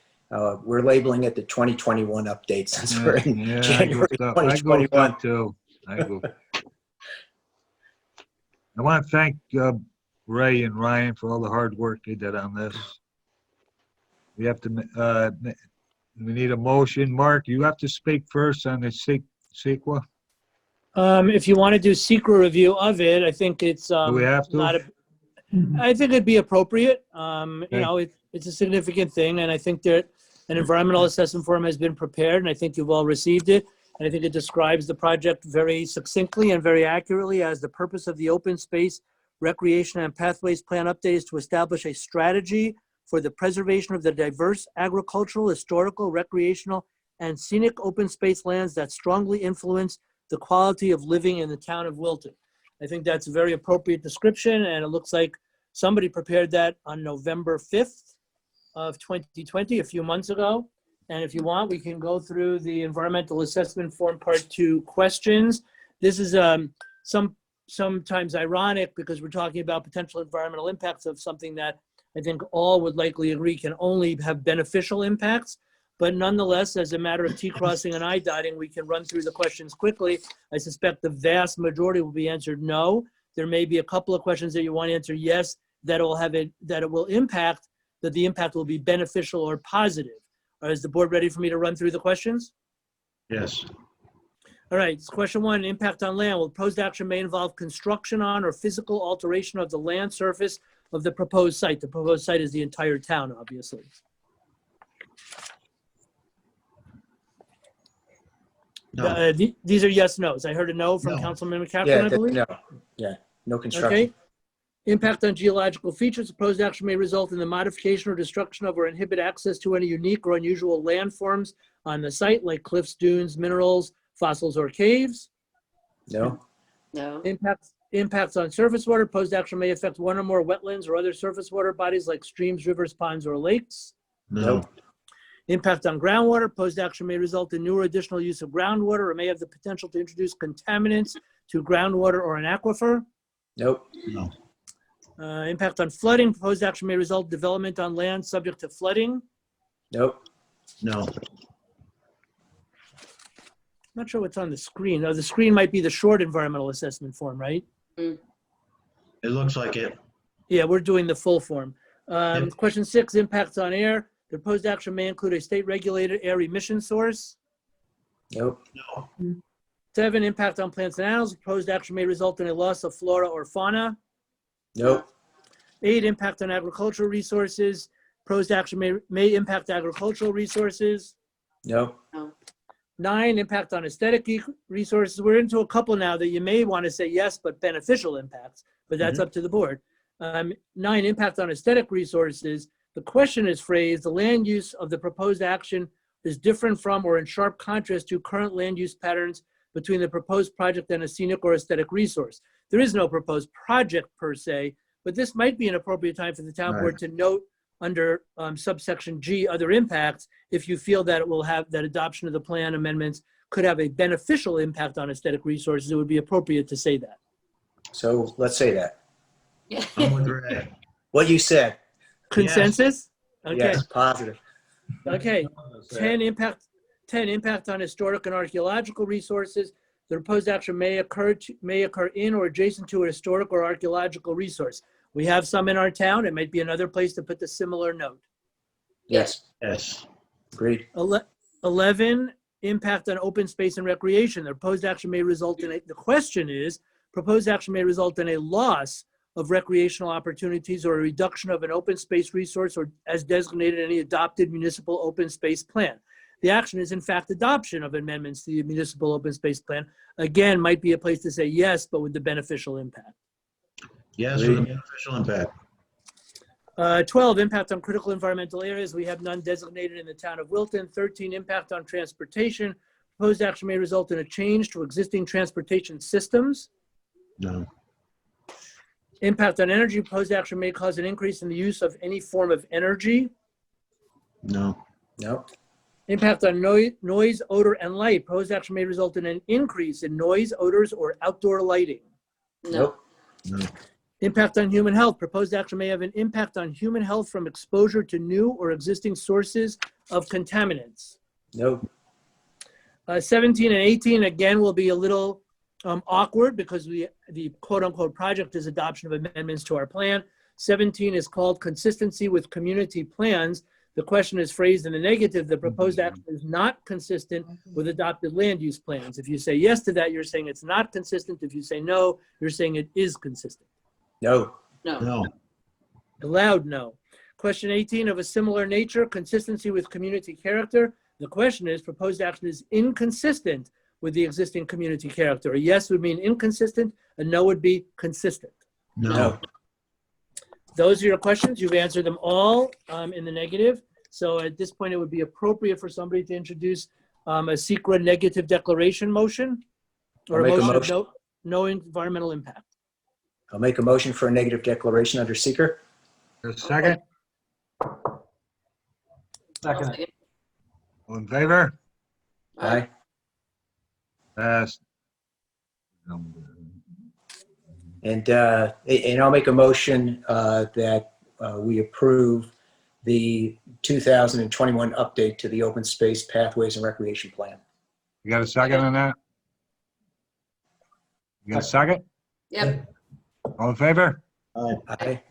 We're labeling it the 2021 update since we're in January 2021. I want to thank Ray and Ryan for all the hard work they did on this. We have to. We need a motion. Mark, you have to speak first on the CEQA. If you want to do secret review of it, I think it's Do we have to? I think it'd be appropriate. It's a significant thing, and I think that an environmental assessment form has been prepared, and I think you've all received it. And I think it describes the project very succinctly and very accurately as the purpose of the open space, recreation, and pathways plan update is to establish a strategy for the preservation of the diverse agricultural, historical, recreational, and scenic open space lands that strongly influence the quality of living in the town of Wilton. I think that's a very appropriate description, and it looks like somebody prepared that on November 5th of 2020, a few months ago. And if you want, we can go through the environmental assessment form part 2 questions. This is sometimes ironic because we're talking about potential environmental impacts of something that I think all would likely agree can only have beneficial impacts. But nonetheless, as a matter of T crossing and I dotting, we can run through the questions quickly. I suspect the vast majority will be answered no. There may be a couple of questions that you want to answer yes, that it will impact, that the impact will be beneficial or positive. Is the board ready for me to run through the questions? Yes. All right, question 1, impact on land. Will proposed action may involve construction on or physical alteration of the land surface of the proposed site. The proposed site is the entire town, obviously. No. These are yes, no's. I heard a no from Councilman McCaffrey, I believe. No. Yeah, no construction. Okay. Impact on geological features. Proposed action may result in the modification or destruction of or inhibit access to any unique or unusual landforms on the site, like cliffs, dunes, minerals, fossils, or caves. No. No. Impacts on surface water. Proposed action may affect one or more wetlands or other surface water bodies like streams, rivers, ponds, or lakes. No. Impact on groundwater. Proposed action may result in new or additional use of groundwater or may have the potential to introduce contaminants to groundwater or an aquifer. Nope. No. Impact on flooding. Proposed action may result in development on land subject to flooding. Nope. No. Not sure what's on the screen. The screen might be the short environmental assessment form, right? It looks like it. Yeah, we're doing the full form. Question 6, impacts on air. The proposed action may include a state-regulated air emission source. Nope. No. 7, impact on plants and animals. Proposed action may result in a loss of flora or fauna. Nope. 8, impact on agricultural resources. Proposed action may impact agricultural resources. Nope. 9, impact on aesthetic resources. We're into a couple now that you may want to say yes, but beneficial impacts, but that's up to the board. 9, impact on aesthetic resources. The question is phrased, the land use of the proposed action is different from or in sharp contrast to current land use patterns between the proposed project and a scenic or aesthetic resource. There is no proposed project per se, but this might be an appropriate time for the town board to note under subsection G, other impacts, if you feel that it will have, that adoption of the plan amendments could have a beneficial impact on aesthetic resources, it would be appropriate to say that. So let's say that. I'm with Ray. What you said. Consensus? Okay, Yes, positive. okay. 10, impact on historic and archaeological resources. The proposed action may occur in or adjacent to a historic or archaeological resource. We have some in our town. It might be another place to put the similar note. Yes. Yes. Agreed. 11, impact on open space and recreation. The proposed action may result in the question is, proposed action may result in a loss of recreational opportunities or a reduction of an open space resource or as designated in any adopted municipal open space plan. The action is in fact adoption of amendments to the municipal open space plan. Again, might be a place to say yes, but with the beneficial impact. Yes, for the beneficial impact. 12, impact on critical environmental areas. We have none designated in the town of Wilton. 13, impact on transportation. Proposed action may result in a change to existing transportation systems. No. Impact on energy. Proposed action may cause an increase in the use of any form of energy. No. No. Impact on noise, odor, and light. Proposed action may result in an increase in noise, odors, or outdoor lighting. Nope. No. Impact on human health. Proposed action may have an impact on human health from exposure to new or existing sources of contaminants. Nope. 17 and 18, again, will be a little awkward because the quote unquote project is adoption of amendments to our plan. 17 is called consistency with community plans. The question is phrased in the negative. The proposed action is not consistent with adopted land use plans. If you say yes to that, you're saying it's not consistent. If you say no, you're saying it is consistent. No. No. No. A loud no. Question 18 of a similar nature, consistency with community character. The question is, proposed action is inconsistent with the existing community character. A yes would mean inconsistent, a no would be consistent. No. Those are your questions. You've answered them all in the negative. So at this point, it would be appropriate for somebody to introduce a secret negative declaration motion or a I'll make a motion of motion. no environmental impact. I'll make a motion for a negative declaration under seeker. A second? Second. All in favor? Aye. Passed. And I'll make a motion that we approve the 2021 update to the Open Space Pathways and Recreation Plan. You got a second on that? You got a second? Yep. All in favor? Aye.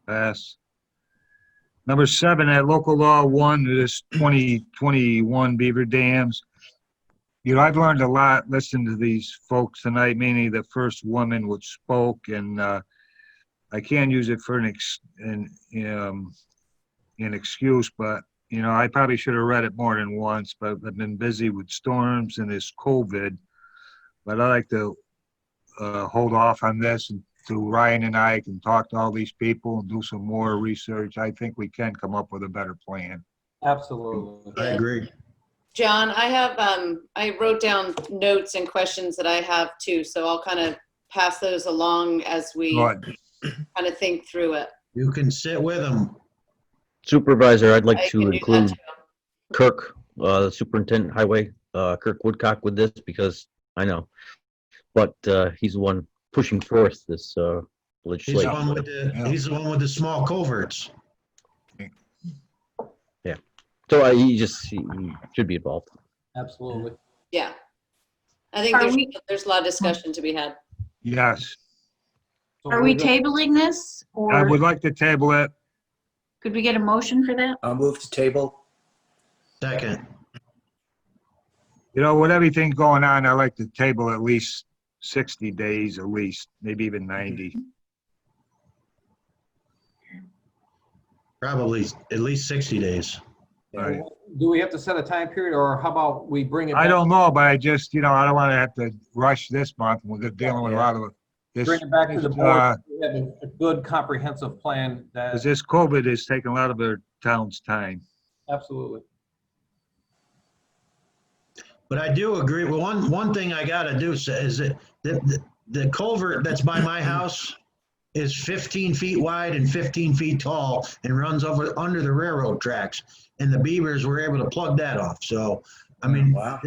Pass. Number 7, at local law 1, this 2021 beaver dams. You know, I've learned a lot listening to these folks tonight, mainly the first woman which spoke, and I can't use it for an excuse, but, you know, I probably should have read it more than once, but I've been busy with storms and this COVID. But I like to hold off on this until Ryan and I can talk to all these people and do some more research. I think we can come up with a better plan. Absolutely. I agree. John, I have, I wrote down notes and questions that I have too, so I'll kind of pass those along as we Good. kind of think through it. You can sit with them. Supervisor, I'd like I to can do that include too. Kirk, the superintendent highway, Kirk Woodcock with this because I know, but he's the one pushing forth this He's the legislation. one with he's the one with the small culverts. So he should be involved. Absolutely. Yeah. I think there's a lot of discussion to be had. Yes, So Are we we're gonna- tabling this I or would like to table it. could we get a motion for that? I'll move to table. Second. You know, with everything going on, I like to table at least 60 days, at least, maybe even 90. Probably at least 60 days. Right. Do we have to set a time period, or how about we bring it? I back- don't know, but I just, you know, I don't want to have to rush this month. We're dealing with a lot of this. Bring it back to the this, board. We have a good comprehensive plan that, 'cause this COVID is taking a lot of our town's time. absolutely. But I do agree. Well, one thing I gotta do is that the culvert that's by my house is 15 feet wide and 15 feet tall and runs under the railroad tracks. And the beavers were able to plug that off. So, I mean, Wow.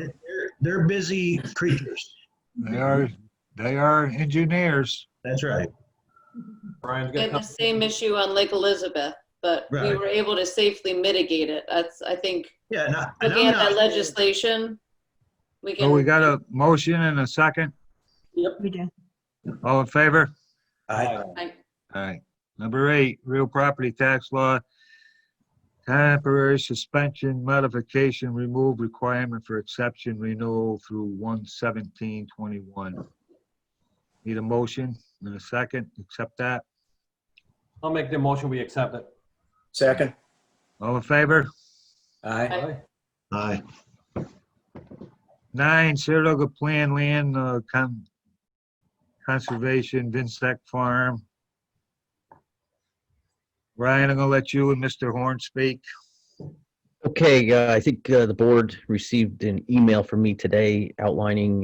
they're busy creatures. They are, They are engineers. That's right. Brian's We had the got same issue on Lake Elizabeth, but we Right. were able to safely mitigate it. That's, I think, Yeah, and looking I'm at that not, legislation, we So we can, got a motion and a second. We do. All in favor? Aye. I- All right. Number 8, real property tax law. Temporary suspension, modification, remove requirement for exception renewal through 1/17/21. Need a motion and a second, accept that. I'll make the motion, we accept it. Second. All in favor? Aye. aye. 9, Saratoga Plan Land Conservation, Vinsec Farm. Ryan, I'm gonna let you and Mr. Horn speak. Okay, I think the board received an email from me today outlining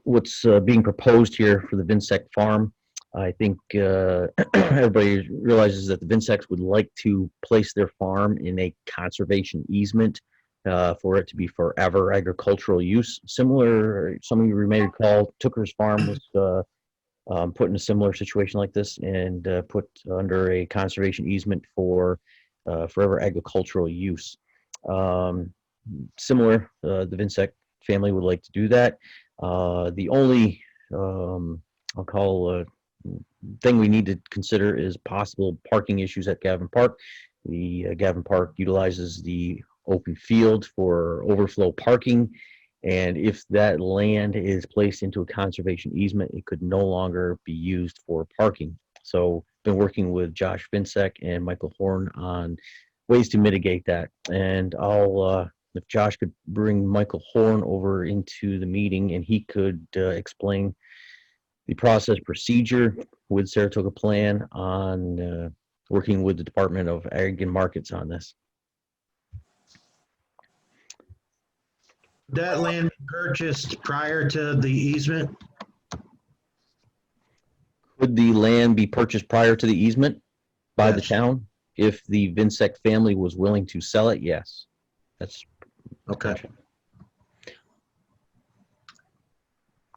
what's being proposed here for the Vinsec farm. I think everybody realizes that the Vinsecs would like to place their farm in a conservation easement for it to be forever agricultural use. Similar, some of you may recall, Tooker's farm was put in a similar situation like this and put under a conservation easement for forever agricultural use. Similar, the Vinsec family would like to do that. The only, I'll call thing we need to consider is possible parking issues at Gavin Park. The Gavin Park utilizes the open field for overflow parking. And if that land is placed into a conservation easement, it could no longer be used for parking. So been working with Josh Vinsec and Michael Horn on ways to mitigate that. And I'll, if Josh could bring Michael Horn over into the meeting and he could explain the process procedure with Saratoga Plan on working with the Department of Ag and Markets on this. That land purchased prior to the easement? Could the land be purchased prior to the easement by the Yes. town? If the Vinsec family was willing to sell it, yes. That's Okay.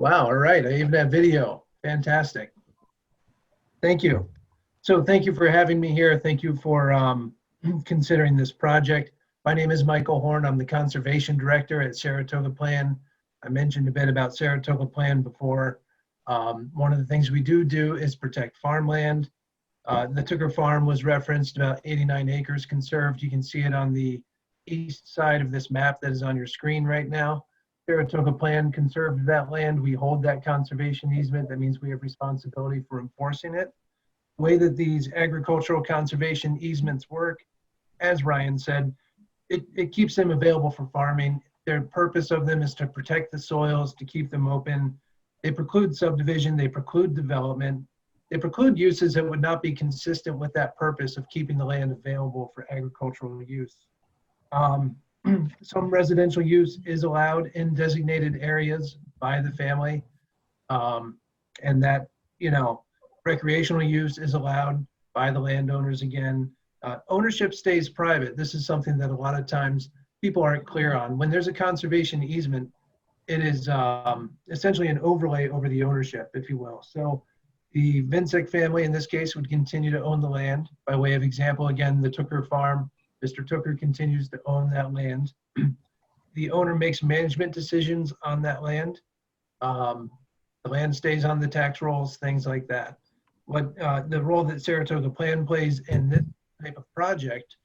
Wow, all right, I even have video. Fantastic. Thank you. So thank you for having me here. Thank you for considering this project. My name is Michael Horn. I'm the Conservation Director at Saratoga Plan. I mentioned a bit about Saratoga Plan before. One of the things we do is protect farmland. The Tooker Farm was referenced, about 89 acres conserved. You can see it on the east side of this map that is on your screen right now. Saratoga Plan conserved that land. We hold that conservation easement. That means we have responsibility for enforcing it. The way that these agricultural conservation easements work, as Ryan said, it keeps them available for farming. Their purpose of them is to protect the soils, to keep them open. They preclude subdivision, they preclude development. They preclude uses that would not be consistent with that purpose of keeping the land available for agricultural use. Some residential use is allowed in designated areas by the family. And that, recreational use is allowed by the landowners again. Ownership stays private. This is something that a lot of times people aren't clear on. When there's a conservation easement, it is essentially an overlay over the ownership, if you will. So the Vinsec family in this case would continue to own the land. By way of example, again, the Tooker farm, Mr. Tooker continues to own that land. The owner makes management decisions on that land. The land stays on the tax rolls, things like that. What the role that Saratoga Plan plays in this type of project,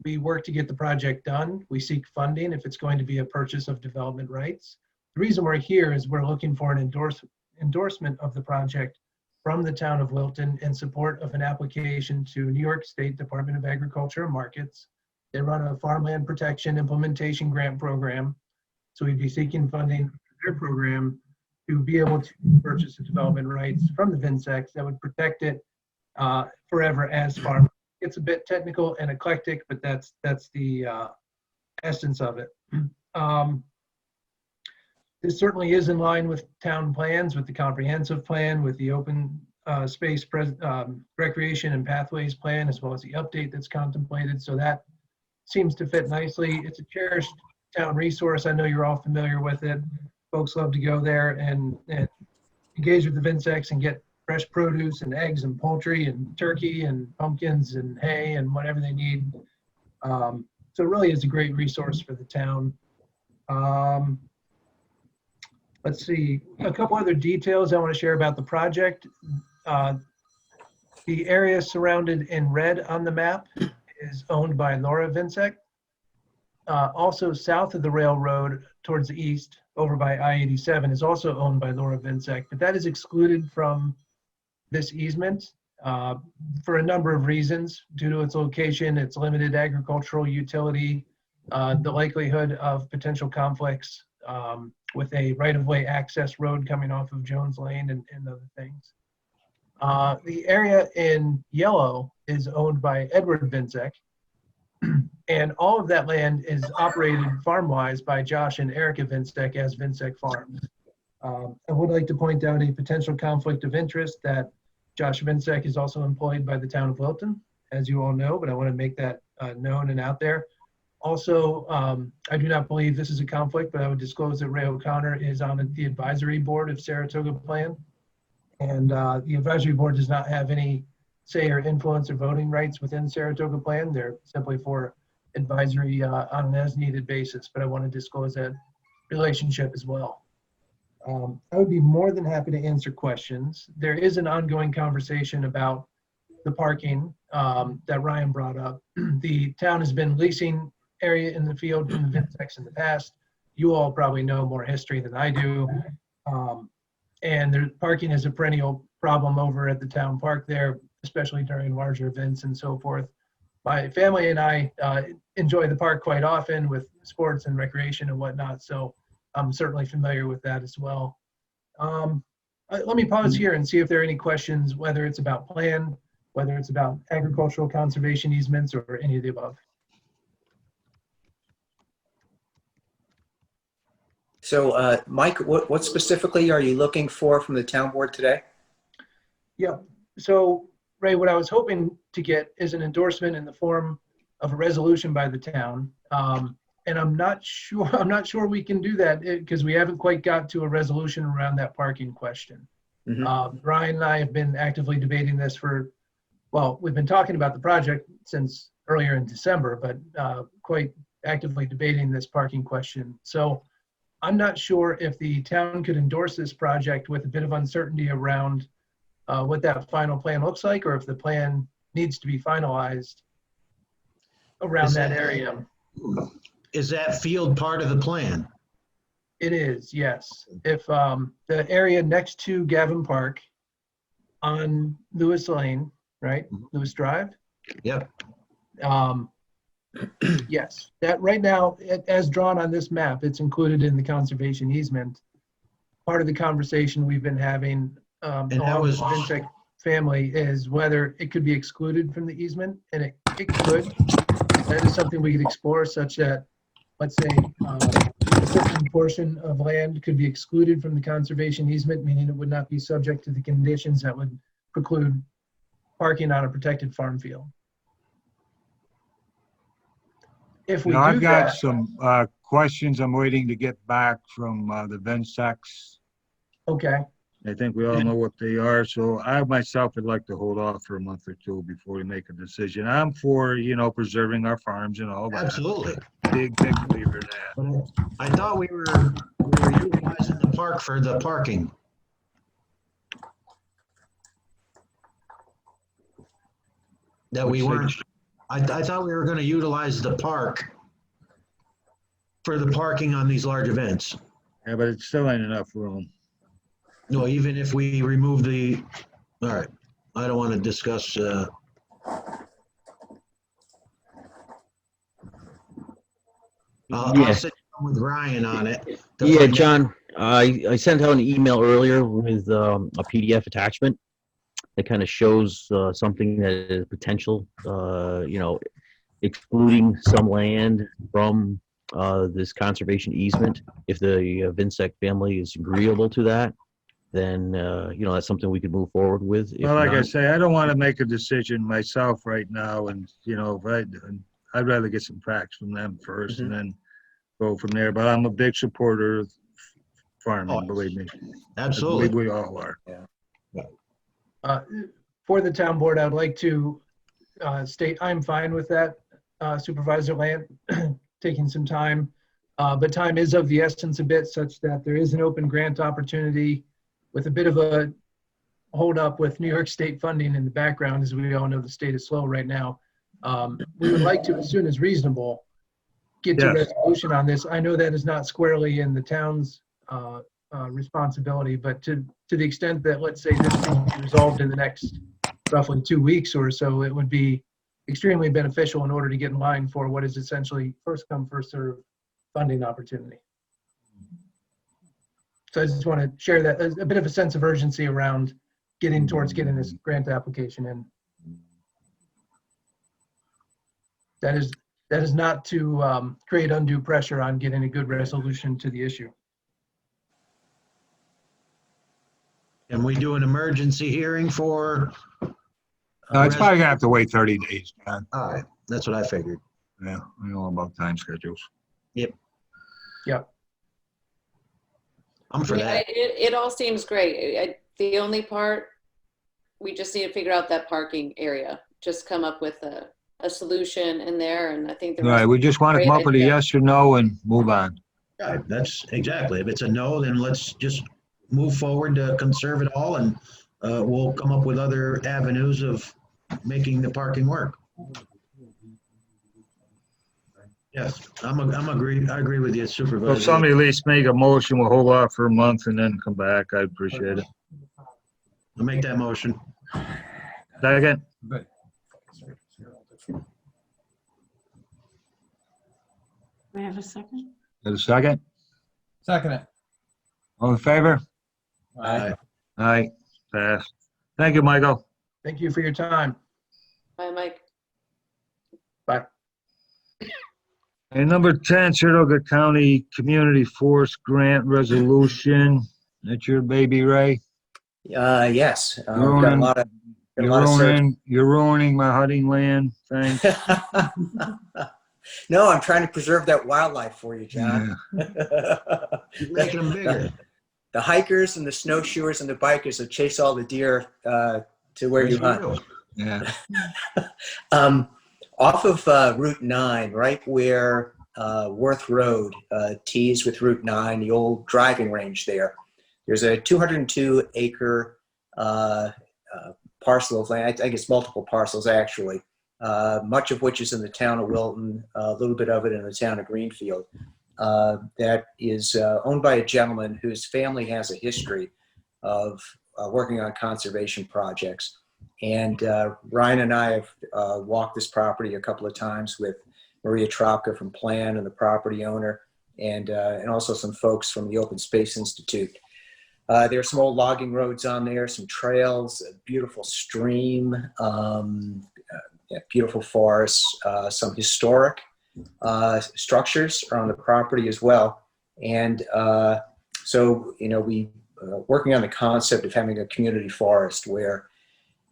we work to get the project done. We seek funding if it's going to be a purchase of development rights. The reason we're here is we're looking for an endorsement of the project from the town of Wilton in support of an application to New York State Department of Agriculture and Markets. They run a farmland protection implementation grant program. So we'd be seeking funding for their program to be able to purchase the development rights from the Vinsecs that would protect it forever as farm. It's a bit technical and eclectic, but that's the essence of it. This certainly is in line with town plans, with the comprehensive plan, with the open space recreation and pathways plan, as well as the update that's contemplated. So that seems to fit nicely. It's a cherished town resource. I know you're all familiar with it, folks love to go there and engage with the Vinsex and get fresh produce and eggs and poultry and turkey and pumpkins and hay and whatever they need. So it really is a great resource for the town. Let's see, a couple other details I want to share about the project. The area surrounded in red on the map is owned by Laura Vinsek. Also south of the railroad towards the east, over by I-87, is also owned by Laura Vinsek, but that is excluded from this easement for a number of reasons, due to its location, its limited agricultural utility, the likelihood of potential conflicts with a right-of-way access road coming off of Jones Lane and other things. The area in yellow is owned by Edward Vinsek, and all of that land is operated farm-wise by Josh and Erica Vinsek as Vinsek Farms. I would like to point out a potential conflict of interest that Josh Vinsek is also employed by the town of Wilton, as you all know, but I want to make that known and out there. Also, I do not believe this is a conflict, but I would disclose that Ray O'Connor is on the advisory board of Saratoga Plan. And the advisory board does not have any say or influence or voting rights within Saratoga Plan. They're simply for advisory on an as-needed basis, but I want to disclose that relationship as well. I would be more than happy to answer questions. There is an ongoing conversation about the parking that Ryan brought up. The town has been leasing area in the field from the Vinsex in the past. You all probably know more history than I do. And parking is a perennial problem over at the town park there, especially during larger events and so forth. My family and I enjoy the park quite often with sports and recreation and whatnot, so I'm certainly familiar with that as well. Let me pause here and see if there are any questions, whether it's about plan, whether it's about agricultural conservation easements, or any of the above. So, Mike, what specifically are you looking for from the town board today? Yeah, so Ray, what I was hoping to get is an endorsement in the form of a resolution by the town. And I'm not sure we can do that because we haven't quite got to a resolution around that parking question. Mm-hmm. Ryan and I have been actively debating this we've been talking about the project since earlier in December, but quite actively debating this parking question. So I'm not sure if the town could endorse this project with a bit of uncertainty around what that final plan looks like, or if the plan needs to be finalized around that area. Is that field part of the plan? It is, yes. If the area next to Gavin Park on Lewis Lane, right? Lewis Drive? Yep. Yes, that right now, as drawn on this map, it's included in the conservation easement. Part of the conversation we've been having along with the Vinsek family is whether it could be excluded from the easement, and it could. That is something we could explore, such that, let's say, a certain portion of land could be excluded from the conservation easement, meaning it would not be subject to the conditions that would preclude parking on a protected farm field. If we do I've got that, some questions I'm waiting to get back from the Vensex. okay, I think we all know what they are, so I myself would like to hold off for a month or two before we make a decision. I'm for, preserving our farms and all that. Absolutely. Big believer in that. I thought we were utilizing the park for the parking. That we weren't, I thought we were going to utilize the park for the parking on these large events. Yeah, but it still ain't enough room. No, even if we remove all right, I don't want to discuss, I'll sit down with Ryan on it. Yeah, John, I sent out an email earlier with a PDF attachment that kind of shows something that is potential, excluding some land from this conservation easement. If the Vinsek family is agreeable to that, then, that's something we could move forward with. If Well, like I not- say, I don't want to make a decision myself right now, and, I'd rather get some facts from them first and then go from there. But I'm a big supporter of farming, believe me. I Absolutely. believe we all are. For the town board, I'd like to state I'm fine with that, Supervisor Lamb, taking some time. But time is of the essence a bit, such that there is an open grant opportunity with a bit of a hold up with New York State funding in the background. As we all know, the state is slow right now. We would like to, as soon as reasonable, get to Yes. resolution on this. I know that is not squarely in the town's responsibility, but to the extent that, let's say, this can be resolved in the next roughly 2 weeks or so, it would be extremely beneficial in order to get in line for what is essentially first come, first serve funding opportunity. So I just want to share that, a bit of a sense of urgency around getting towards getting this grant application in. That is not to create undue pressure on getting a good resolution to the issue. Can we do an emergency hearing for? No, it's probably gonna have to wait 30 days, John. All right, that's what I figured. Yeah, we know about time schedules. Yep. I'm for that. It all seems great. The only part, we just need to figure out that parking area. Just come up with a solution in there, and I think the All rest. right, we just want to come up with a yes or no and move on. Yeah, that's exactly. If it's a no, then let's just move forward to conserve it all, and we'll come up with other avenues of making the parking work. Yes, I agree with you, If Supervisor. somebody at least make a motion, we'll hold off for a month and then come back. I appreciate it. I'll make that motion. Second, We have a second? got a second? Second it. All in favor? Aye. Aye, pass. Thank you, Michael. Thank you for your time. Bye, Mike. Bye. And number 10, Saratoga County Community Forest Grant Resolution. That's your baby, Ray? Yes. We've You're got a owning- lot of, got a lot of search. You're ruining my hunting land, thanks. No, I'm trying to preserve that wildlife for you, John. Keep making them bigger. The hikers and the snowshoers and the bikers will chase all the deer to where you hunt. Yeah. Off of Route 9, right where Worth Road tees with Route 9, the old driving range there, there's a 202-acre parcel of land. I guess multiple parcels, actually, much of which is in the town of Wilton, a little bit of it in the town of Greenfield, that is owned by a gentleman whose family has a history of working on conservation projects. And Ryan and I have walked this property a couple of times with Maria Tropka from Plan and the property owner, and also some folks from the Open Space Institute. There are some old logging roads on there, some trails, a beautiful stream, beautiful forests, some historic structures are on the property as well. And so, we working on the concept of having a community forest where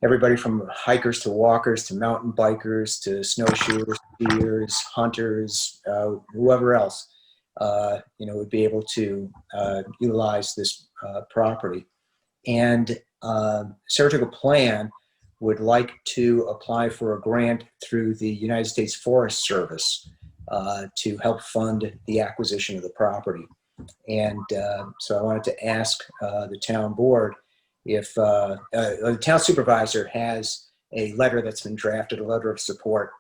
everybody from hikers to walkers to mountain bikers to snowshoers, skiers, hunters, whoever else, would be able to utilize this property. And Saratoga Plan would like to apply for a grant through the United States Forest Service to help fund the acquisition of the property. And so I wanted to ask the town board if the town supervisor has a letter that's been drafted, a letter of support,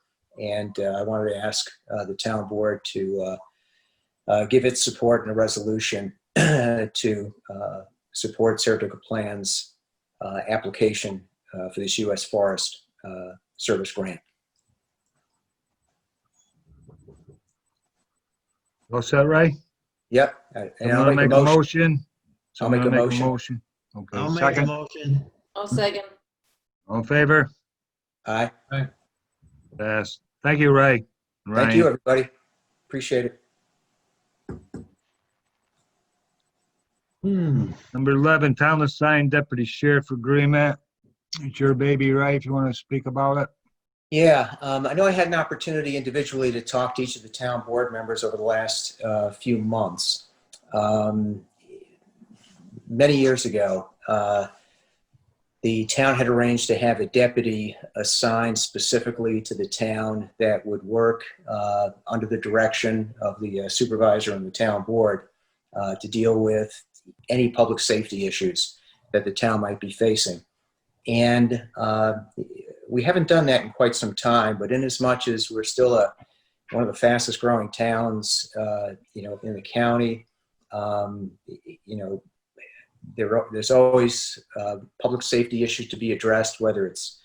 and I wanted to ask the town board to give its support in a resolution to support Saratoga Plan's application for this U.S. Forest Service grant. What's that, Ray? Yep. I'm gonna make a motion. I'll make a motion. Okay, I'll make a second. motion. I'll second. All in favor? Aye. Pass. Thank you, Ray. Thank you, everybody. Appreciate it. Number 11, Town Assigned Deputy Sheriff Agreement. It's your baby, Ray, if you want to speak about it. Yeah, I know I had an opportunity individually to talk to each of the town board members over the last few months. many years ago, the town had arranged to have a deputy assigned specifically to the town that would work under the direction of the supervisor and the town board to deal with any public safety issues that the town might be facing. And we haven't done that in quite some time, but in as much as we're still one of the fastest growing towns, in the county, there's always public safety issues to be addressed, whether it's,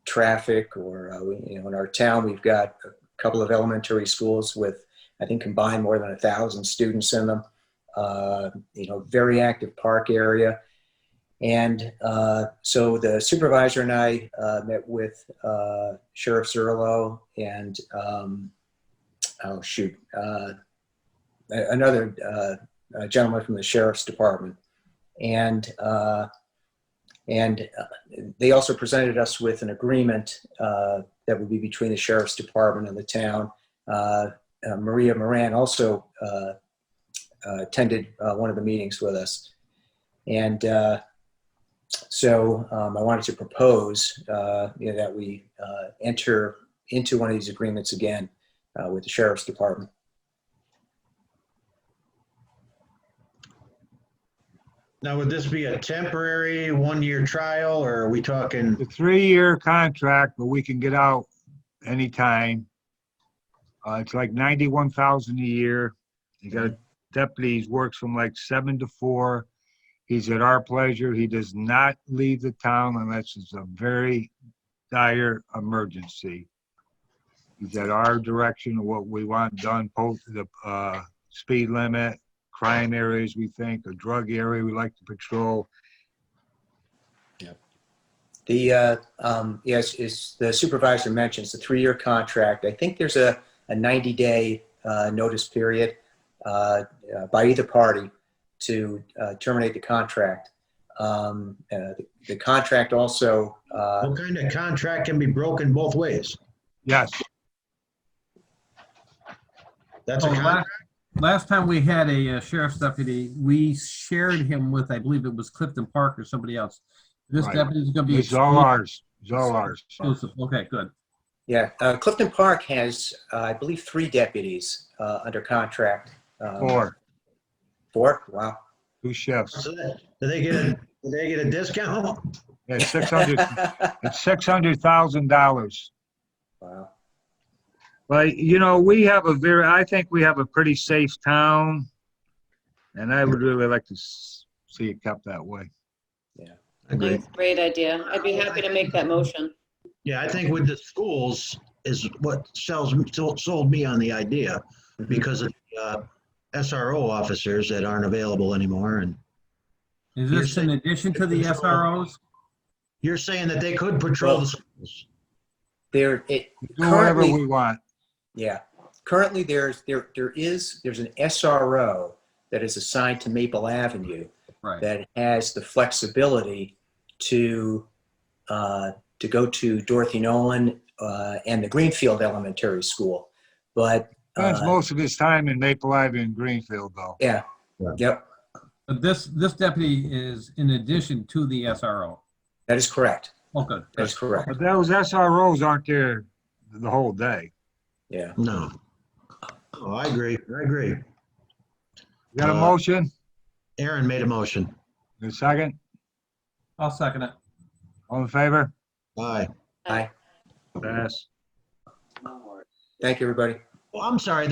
traffic or, in our town, we've got a couple of elementary schools with, I think, combined more than 1,000 students in them, very active park area. And so the supervisor and I met with Sheriff Zerlo and, another gentleman from the Sheriff's Department. And they also presented us with an agreement that would be between the Sheriff's Department and the town. Maria Moran also attended one of the meetings with us. And so I wanted to propose that we enter into one of these agreements again with the Sheriff's Department. Now, would this be a temporary 1-year trial, or are we talking? The 3-year contract, but we can get out anytime. It's like $91,000 a year. You got a deputy, works from like 7 to 4. He's at our pleasure. He does not leave the town unless it's a very dire emergency. He's at our direction of what we want done, post the speed limit, crime areas we think, a drug area we like to patrol. Yeah. Yes, as the supervisor mentions, the 3-year contract. I think there's a 90-day notice period by either party to terminate the contract. The contract also. What kind of contract can be broken both ways? Yes. That's a contract? Last time we had a sheriff's deputy, we shared him with, I believe it was Clifton Park or somebody else. This Right. deputy is going to be. It's all ours. It's all ours. Exclusive. Okay, good. Yeah, Clifton Park has, I believe, 3 deputies under contract. 4. 4? Wow. 2 shifts. So do they get a discount? Yeah, it's $600,000. Wow. But, I think we have a pretty safe town, and I would really like to see it kept that way. Yeah. That's a great idea. I'd be happy to make that motion. Yeah, I think with the schools is what sold me on the idea, because of SRO officers that aren't available anymore. And Is this in addition to the SROs? you're saying that they could patrol the schools? Do whatever we want. Yeah. Currently, there's an SRO that is assigned to Maple Avenue that has the flexibility to go to Dorothy Nolan and the Greenfield Elementary School. But Spends most of his time in Maple Avenue and Greenfield, though. yeah. Yep. But this deputy is in addition to the SRO. That is correct. Oh, good. That's correct. But those SROs aren't there the whole day. Yeah. No. Oh, I agree. You got a motion? Aaron made a motion. A second? I'll second it. All in favor? Aye. Aye. Pass. Thank you, everybody. Well, I'm sorry.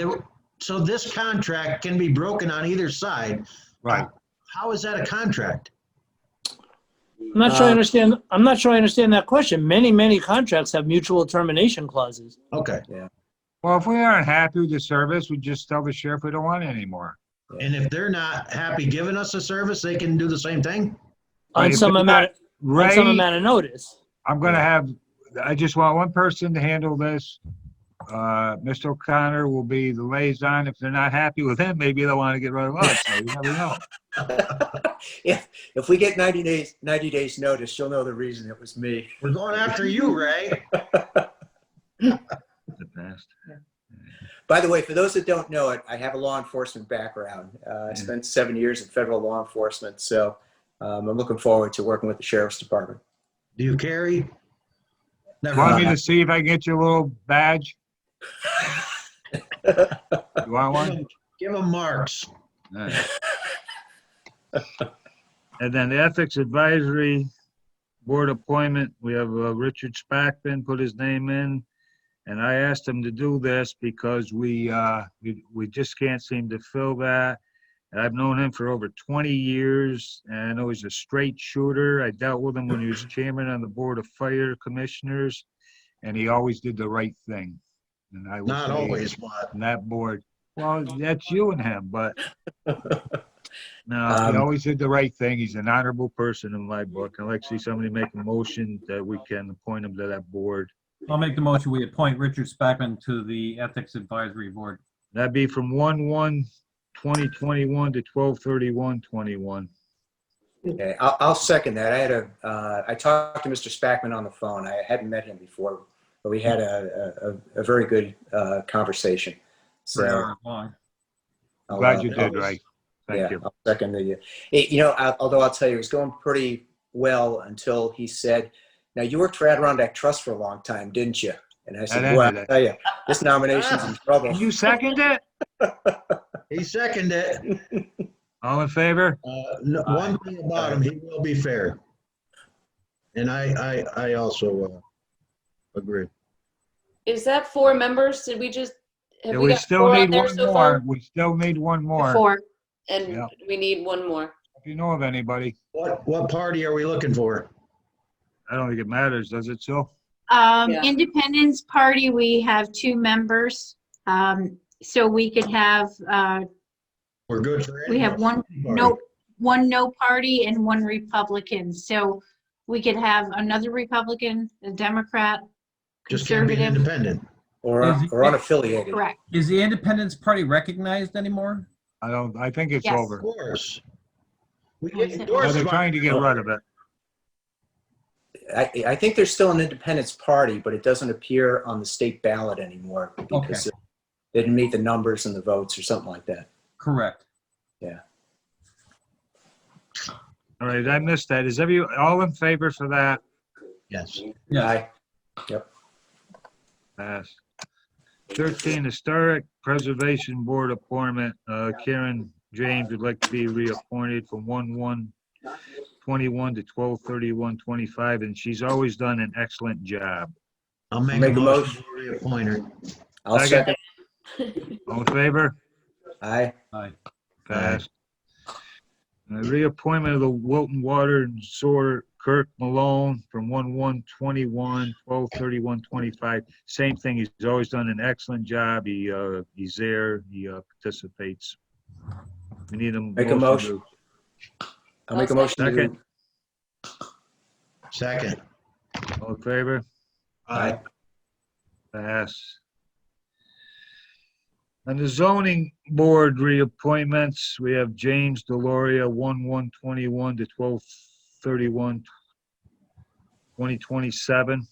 So this contract can be broken on either side. Right. How is that a contract? I'm not sure I understand. I'm not sure I understand that question. Many contracts have mutual termination clauses. Okay. Yeah. Well, if we aren't happy with the service, we just tell the sheriff we don't want it anymore. And if they're not happy giving us a service, they can do the same thing? On some amount of notice. I just want one person to handle this. Mr. O'Connor will be the liaison. If they're not happy with him, maybe they'll want to get rid of us. So you never know. If we get 90 days notice, you'll know the reason it was me. We're going after you, Ray. By the way, for those that don't know it, I have a law enforcement background. I spent 7 years in federal law enforcement, so I'm looking forward to working with the Sheriff's Department. Do you carry? Never Want me mind. to see if I can get you a little badge? You want one? Give them marks. All right. And then the Ethics Advisory Board appointment, we have Richard Spackman put his name in. And I asked him to do this because we just can't seem to fill that. And I've known him for over 20 years, and I know he's a straight shooter. I dealt with him when he was chairman on the Board of Fire Commissioners, and he always did the right thing. And I would Not say always, but on that board. Well, that's you and him, but no, he always did the right thing. He's an honorable person in my book. I'd like to see somebody make a motion that we can appoint him to that board. I'll make the motion. We appoint Richard Spackman to the Ethics Advisory Board. That'd be from 1/1/2021 to 12/31/21. Okay, I'll second that. I talked to Mr. Spackman on the phone. I hadn't met him before, but we had a very good conversation. So Glad you did, right? Thank you. I'll second the. Although I'll tell you, it was going pretty well until he said, "Now you worked for Adirondack Trust for a long time, didn't you?" And I said, "Well, I'll tell you, this nomination's in trouble." You second it? he seconded it. All in favor? No, one thing about him, he will be fair. And I also agree. Is that 4 members? Did we just, have Yeah, we we got still 4 on need there one so more. far? We still need one more. 4. And Yeah. we need one more. If you know of anybody, What party are we looking for? I don't think it matters, does it, Sil? Yeah. Independence Party, we have 2 members. So we could have, We're good for we have anyone. one no party and 1 Republican. So we could have another Republican, a Democrat, Just can't be conservative. independent. Or unaffiliated. Correct. Is the Independence Party recognized anymore? I think it's Yes. Of over. course. We Well, get they're Well, endorsed they're by- trying to get rid of it. I think there's still an Independence Party, but it doesn't appear on the state ballot anymore because they didn't meet the numbers and the votes or something like that. Correct. Yeah. All right, I missed that. Is all in favor for that? Yes. Yes. Aye. Yep. Pass. 13, Historic Preservation Board appointment. Karen James would like to be reappointed from 1/1/21 to 12/31/25, and she's always done an excellent job. I'll make a motion to reappoint her. I'll second. All in favor? Aye. Aye. Passed. Reappointment of the Wilton Water and Sewer Kirk Malone from 1/1/21, 12/31/25. Same thing. He's always done an excellent job. He's there. He participates. We need him. Make a motion. I'll make a motion. Second. Second. All in favor? Aye. Pass. On the zoning board reappointments, we have James Deloria, 1/1/21 to 12/31/2027.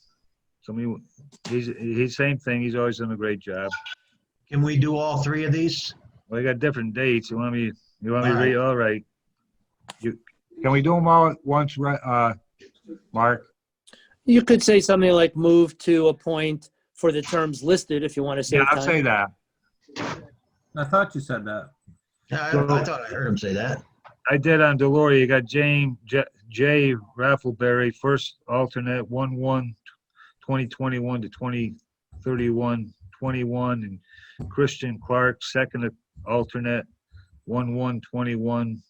He's same thing. He's always done a great job. Can we do all 3 of these? Well, you got different dates. You want me to All right. read? All right. Can we do them all at once, Mark? You could say something like move to appoint for the terms listed if you want to say. Yeah, I'll say that. I thought you said that. I thought I heard him say that. I did on Deloria. You got Jay Raffleberry, first alternate, 1/1/2021 to 20/31/21, and Christian Clark, second alternate, 1/1/21,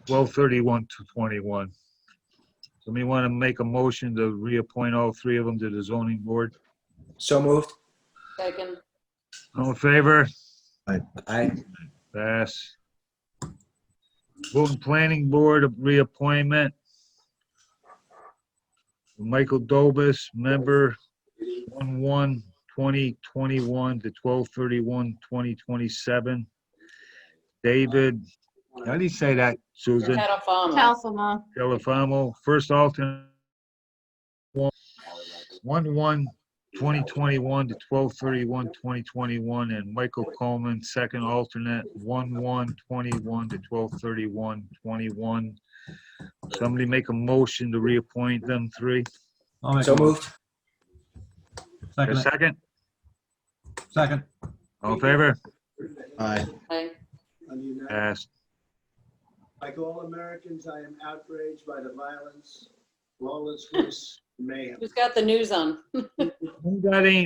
12/31/21. Somebody want to make a motion to reappoint all 3 of them to the zoning board? So moved. Second. All in favor? Aye. Pass. Wilton Planning Board of reappointment. Michael Dobus, member, 1/1/2021 to 12/31/2027. David, how do you say that, Susan? Talfamo. Califamo, first alternate, 1/1 2021 to 12/31/2021, and Michael Coleman, second alternate, 1/1/21 to 12/31/21. Somebody make a motion to reappoint them three. I'll make So a motion. moved. A Second. second? Second. All in favor? Aye. Aye. Passed. Like all Americans, I am outraged by the violence, lawlessness, mayhem. Who's got the news on?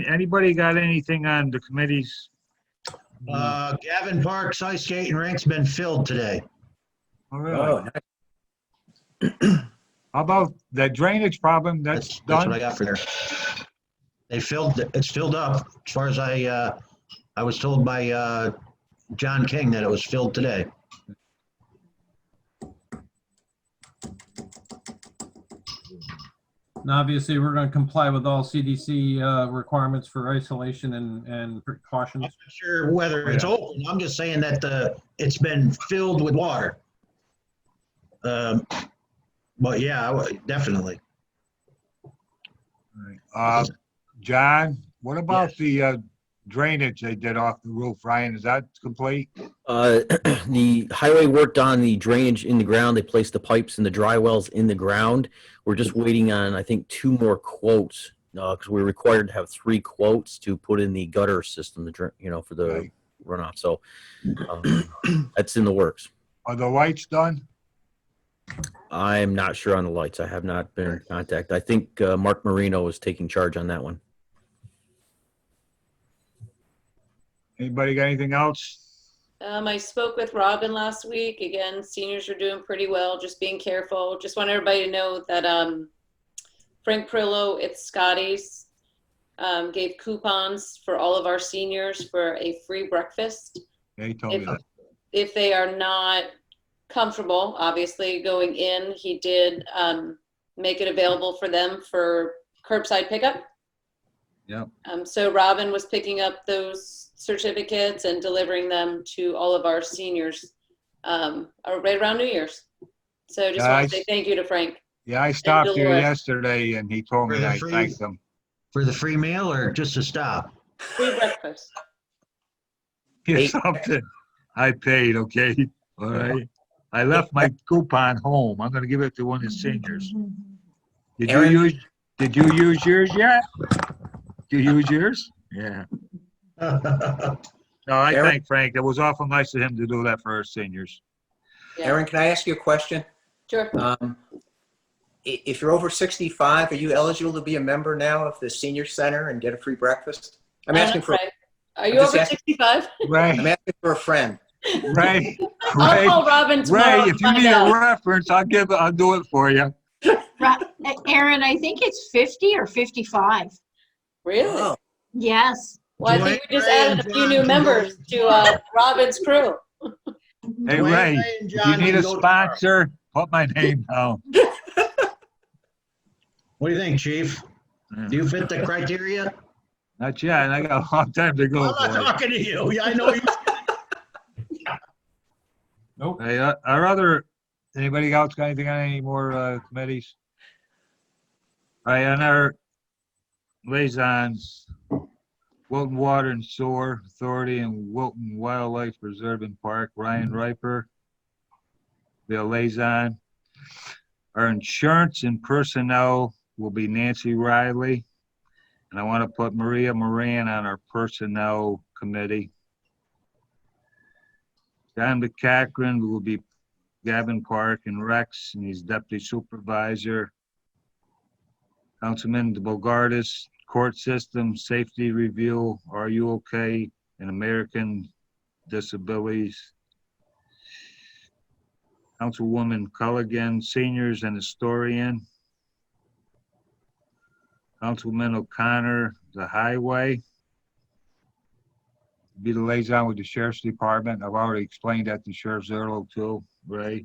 Anybody got anything on the committees? Gavin Park's ice skating rink's been filled today. Oh, really? Oh, nice. How about that drainage problem? That's That's done? what I got for there. It's filled up. As far as I was told by John King that it was filled today. And obviously, we're going to comply with all CDC requirements for isolation and precautions. I'm not sure whether it's open. I'm just saying that it's been filled with water. But yeah, definitely. John, what about the drainage they did off the roof, Ryan? Is that complete? The highway worked on the drainage in the ground. They placed the pipes and the dry wells in the ground. We're just waiting on, I think, 2 more quotes, because we're required to have 3 quotes to put in the gutter system, for the runoff. So that's in the works. Are the lights done? I'm not sure on the lights. I have not been in contact. I think Mark Marino is taking charge on that one. Anybody got anything else? I spoke with Robin last week. Again, seniors are doing pretty well, just being careful. Just want everybody to know that Frank Prillo at Scotty's gave coupons for all of our seniors for a free breakfast. Yeah, he told me that. If they are not comfortable, obviously, going in, he did make it available for them for curbside pickup. Yep. So Robin was picking up those certificates and delivering them to all of our seniors right around New Year's. So just want to say thank you to Frank. Yeah, I stopped here yesterday and he told me I thanked him. For the free meal or just a stop? Free breakfast. Here's something. I paid, okay? All right. I left my coupon home. I'm gonna give it to one of the seniors. Did you use yours yet? Did you use yours? Yeah. No, I thank Frank. It was awful nice of him to do that for our seniors. Yeah. Aaron, can I ask you a question? Sure. If you're over 65, are you eligible to be a member now of the senior center and get a free breakfast? I'm asking for. Are you over 65? Right. I'm asking for a friend. Ray. I'll call Robin tomorrow. Ray, if you need a reference, I'll do it for you. Aaron, I think it's 50 or 55. Really? Oh. Yes. Well, I think we just added a few new members to Robin's crew. Hey, Ray, if you need a sponsor, put my name down. What do you think, Chief? Do you fit the criteria? Not yet. I got a long time to go. I'm not talking to you. I know you. Nope. Hey, anybody else got anything on any more committees? All right, on our liaisons, Wilton Water and Sewer Authority and Wilton Wildlife Reserve and Park, Ryan Riper, the liaison. Our insurance and personnel will be Nancy Riley. And I want to put Maria Moran on our personnel committee. John McCachran will be Gavin Park and Rex, and he's deputy supervisor. Councilman Bogardus, court system, safety review, are you okay? And American disabilities. Councilwoman Culligan, seniors and historian. Councilman O'Connor, the highway. Be the liaison with the sheriff's department. I've already explained that to Sheriff Zerlo too, Ray.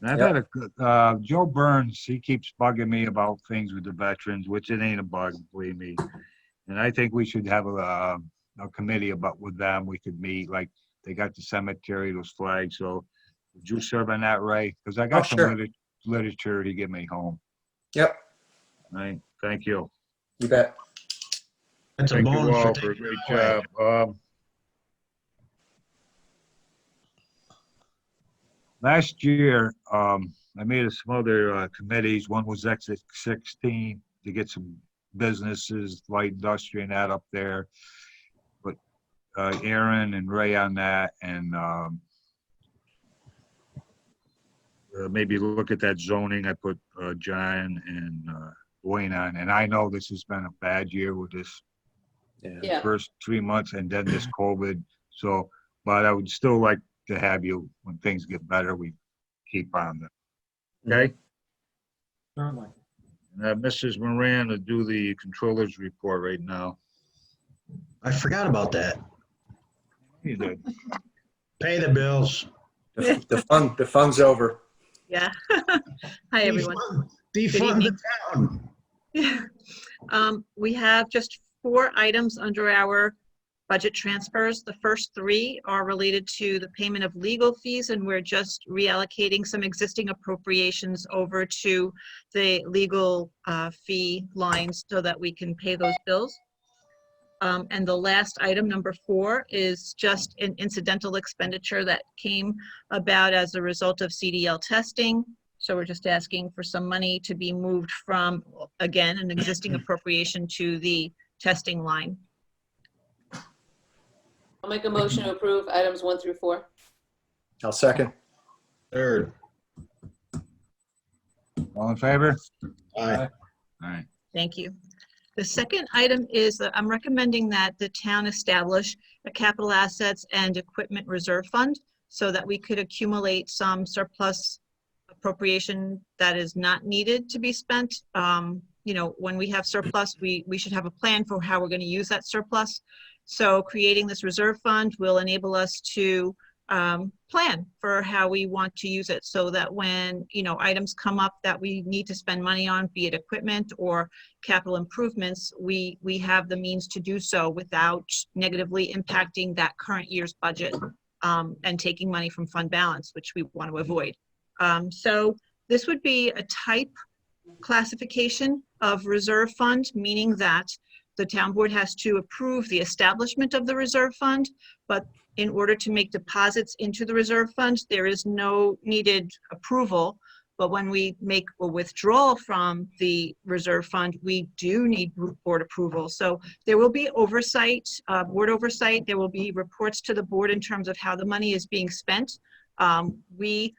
And I've had a, Joe Burns, he keeps bugging me about things with the veterans, which it ain't a bug, believe me. And I think we should have a committee with them. We could meet, like they got the cemetery, those flags. So would you serve on that, Ray? Because I got some literature to get me home. Yep. All right. Thank you. You bet. That's a Thank you bonus for all for a taking great it away. job. Last year, I made some other committees. One was Exit 16 to get some businesses, light industry and that up there. But Aaron and Ray on that, and maybe look at that zoning. I put John and Wayne on, and I know this has been a bad year with this Yeah. first 3 months and then this COVID. So, but I would still like to have you, when things get better, we keep on them. Okay? Certainly. Mrs. Moran to do the controller's report right now. I forgot about that. You did. Pay the bills. The fun's over. Yeah. Hi, everyone. Defund the town. We have just 4 items under our budget transfers. The first 3 are related to the payment of legal fees, and we're just reallocating some existing appropriations over to the legal fee lines so that we can pay those bills. And the last item, number 4, is just an incidental expenditure that came about as a result of CDL testing. So we're just asking for some money to be moved from, again, an existing appropriation to the testing line. I'll make a motion to approve items 1 through 4. I'll second. Third. All in favor? Aye. All right. Thank you. The second item is that I'm recommending that the town establish a capital assets and equipment reserve fund so that we could accumulate some surplus appropriation that is not needed to be spent. You know, when we have surplus, we should have a plan for how we're going to use that surplus. So creating this reserve fund will enable us to plan for how we want to use it so that when, you know, items come up that we need to spend money on, be it equipment or capital improvements, we have the means to do so without negatively impacting that current year's budget and taking money from fund balance, which we want to avoid. So this would be a type classification of reserve fund, meaning that the town board has to approve the establishment of the reserve fund, but in order to make deposits into the reserve fund, there is no needed approval. But when we make a withdrawal from the reserve fund, we do need board approval. So there will be oversight, board oversight. There will be reports to the board in terms of how the money is being spent. We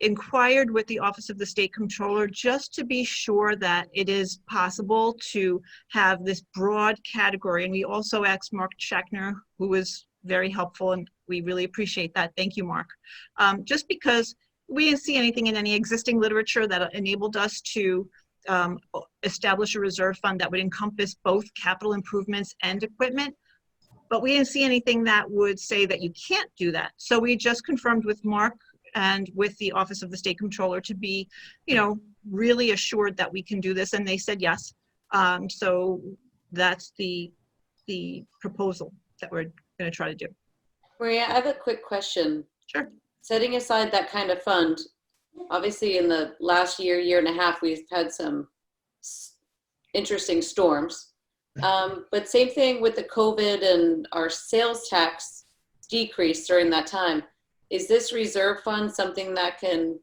inquired with the Office of the State Comptroller just to be sure that it is possible to have this broad category. And we also asked Mark Schachner, who was very helpful, and we really appreciate that. Thank you, Mark. Just because we didn't see anything in any existing literature that enabled us to establish a reserve fund that would encompass both capital improvements and equipment. But we didn't see anything that would say that you can't do that. So we just confirmed with Mark and with the Office of the State Comptroller to be, you know, really assured that we can do this, and they said yes. So that's the proposal that we're going to try to do. Maria, I have a quick question. Sure. Setting aside that kind of fund, obviously in the last year and a half, we've had some interesting storms. But same thing with the COVID and our sales tax decrease during that time. Is this reserve fund something that can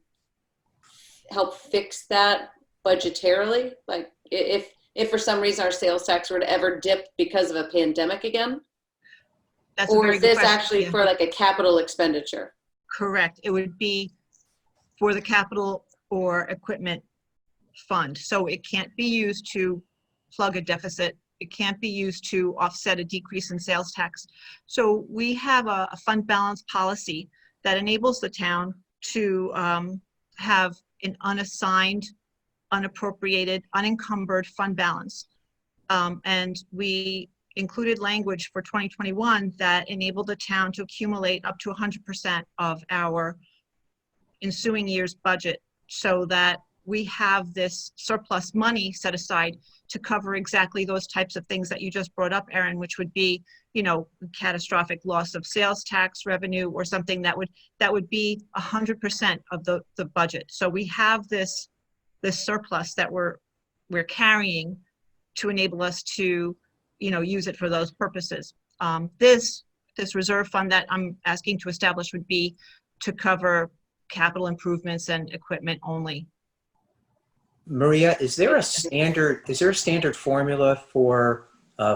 help fix that budgetarily? Like if for some reason our sales tax were to ever dip because of a pandemic again? That's a or very is good this question. actually Yeah. for like a capital expenditure? Correct. It would be for the capital or equipment fund. So it can't be used to plug a deficit. It can't be used to offset a decrease in sales tax. So we have a fund balance policy that enables the town to have an unassigned, unappropriated, unencumbered fund balance. And we included language for 2021 that enabled the town to accumulate up to 100% of our ensuing year's budget so that we have this surplus money set aside to cover exactly those types of things that you just brought up, Erin, which would be, you know, catastrophic loss of sales tax revenue or something that would be 100% of the budget. So we have this surplus that we're carrying to enable us to use it for those purposes. This reserve fund that I'm asking to establish would be to cover capital improvements and equipment only. Maria, is there a standard formula for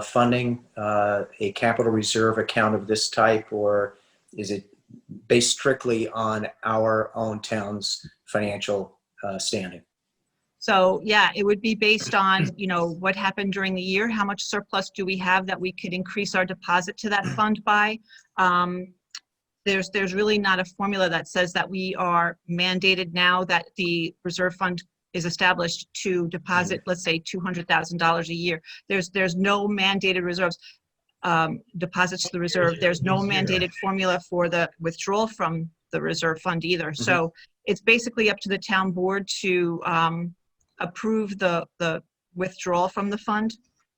funding a capital reserve account of this type, or is it based strictly on our own town's financial standing? So yeah, it would be based on, what happened during the year, how much surplus do we have that we could increase our deposit to that fund by. There's really not a formula that says that we are mandated now that the reserve fund is established to deposit, let's say $200,000 a year. There's no mandated reserves, deposits to the reserve. There's no mandated formula for the withdrawal from the reserve fund either. So it's basically up to the town board to approve the withdrawal from the fund.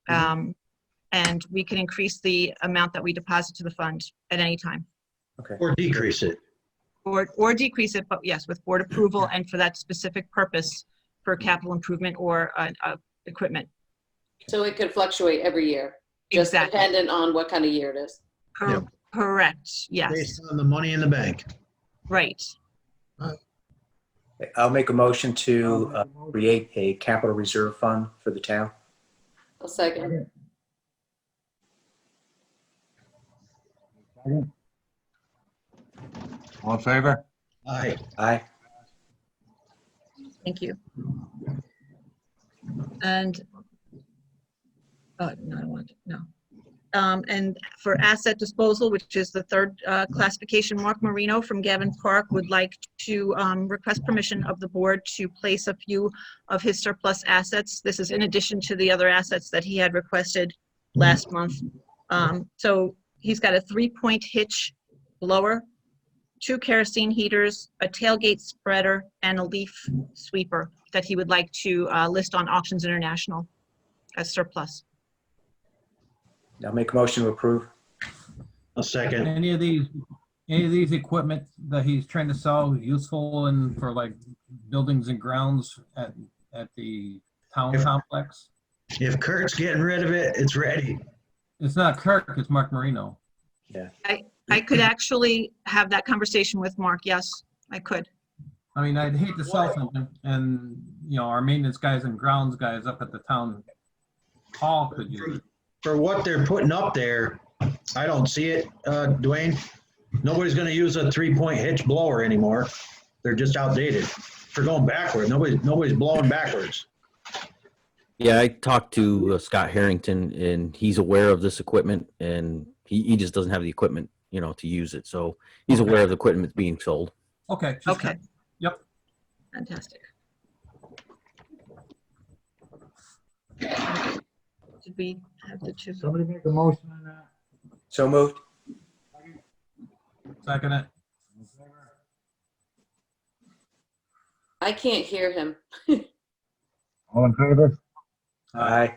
And we can increase the amount that we deposit to the fund at any time. Okay. Or decrease it. Or decrease it, but yes, with board approval and for that specific purpose for capital improvement or equipment. So it could fluctuate every year, just Exactly. dependent on what kind of year it is. Yep. Correct, yes, Based on the money in the bank. right. I'll make a motion to create a capital reserve fund for the town. A second. All in favor? Aye. Aye. Thank you. And, no, I don't want to, no. And for asset disposal, which is the third classification, Mark Marino from Gavin Park would like to request permission of the board to place a few of his surplus assets. This is in addition to the other assets that he had requested last month. So he's got a 3-point hitch blower, 2 kerosene heaters, a tailgate spreader, and a leaf sweeper that he would like to list on Auctions International as surplus. I'll make a motion to approve. A second. Any of these equipment that he's trying to sell useful and for like buildings and grounds at the town complex? If Kurt's getting rid of it, it's ready. It's not Kirk, it's Mark Marino. Yeah. I could actually have that conversation with Mark. Yes, I could. I mean, I'd hate to sell something and, our maintenance guys and grounds guys up at the town hall could use it. For what they're putting up there, I don't see it, Dwayne. Nobody's gonna use a 3-point hitch blower anymore. They're just outdated. They're going backward. Nobody's blowing backwards. Yeah, I talked to Scott Harrington, and he's aware of this equipment, and he just doesn't have the equipment, to use it. So he's aware of the equipment that's being sold. Okay. Okay. Yep. Fantastic. Did we have the two? Somebody make a motion on that? So moved. Second it. I can't hear him. All in favor? Aye.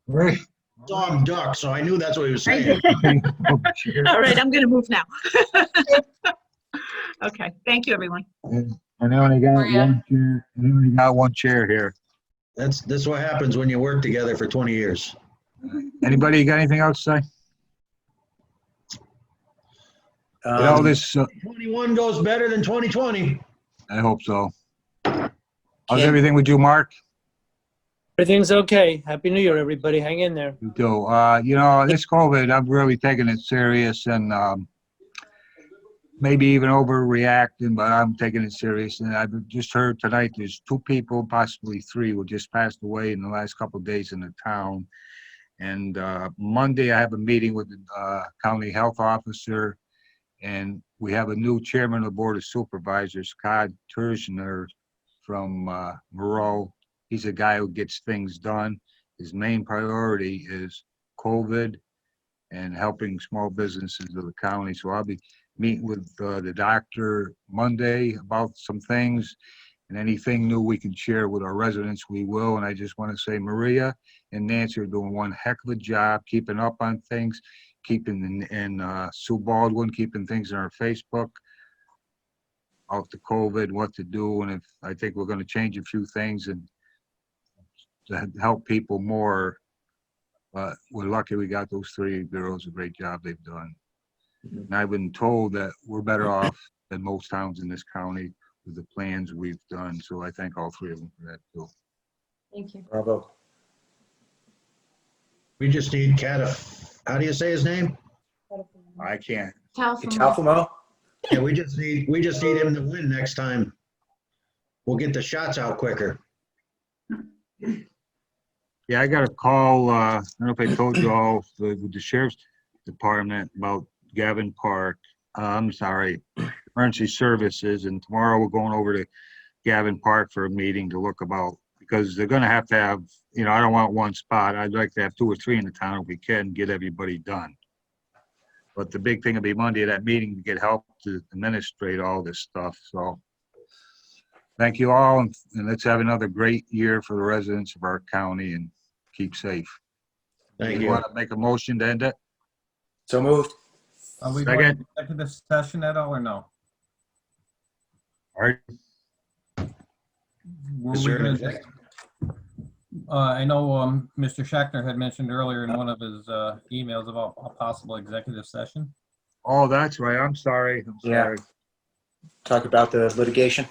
Right. Saw him duck, so I knew that's what he was saying. All right, I'm going to move now. Okay, thank you, everyone. And they only got one chair. And they only got one chair here. That's what happens when you work together for 20 years. Anybody got anything else to say? This. 21 goes better than 2020. I hope so. How's everything with you, Mark? Everything's okay. Happy New Year, everybody. Hang in there. You do. This COVID, I'm really taking it serious and maybe even overreacting, but I'm taking it serious. And I've just heard tonight there's 2 people, possibly 3, who just passed away in the last couple of days in the town. And Monday, I have a meeting with the county health officer, and we have a new chairman of the Board of Supervisors, Scott Tershner from Moreau. He's a guy who gets things done. His main priority is COVID and helping small businesses of the county. So I'll be meeting with the doctor Monday about some things, and anything new we can share with our residents, we will. And I just want to say Maria and Nancy are doing one heck of a job keeping up on things, and Sue Baldwin keeping things on our Facebook out the COVID, what to do. And I think we're going to change a few things and to help people more But we're lucky we got those 3 girls, a great job they've done. And I've been told that we're better off than most towns in this county with the plans we've done. So I thank all 3 of them for that too. Thank you. Bravo. We just need how do you say his name? I can't. Talfamo? Yeah, we just need him to win next time. We'll get the shots out quicker. Yeah, I got a call, I don't know if I told you all, with the sheriff's department about Gavin Park. I'm sorry, emergency services, and tomorrow we're going over to Gavin Park for a meeting to look about, because they're gonna have to have, you know, I don't want one spot. I'd like to have 2 or 3 in the town if we can, get everybody done. But the big thing will be Monday at that meeting to get help to administrate all this stuff, so. Thank you all, and let's have another great year for the residents of our county and keep safe. Thank You you. want to make a motion to end it? So moved. Are we going Second. to executive session at all or no? All right. Were Is we there an gonna exec- I know Mr. Schachner had mentioned earlier in one of his emails about a possible executive session. Oh, that's right. I'm sorry. I'm Yeah. sorry. Talk about the litigation.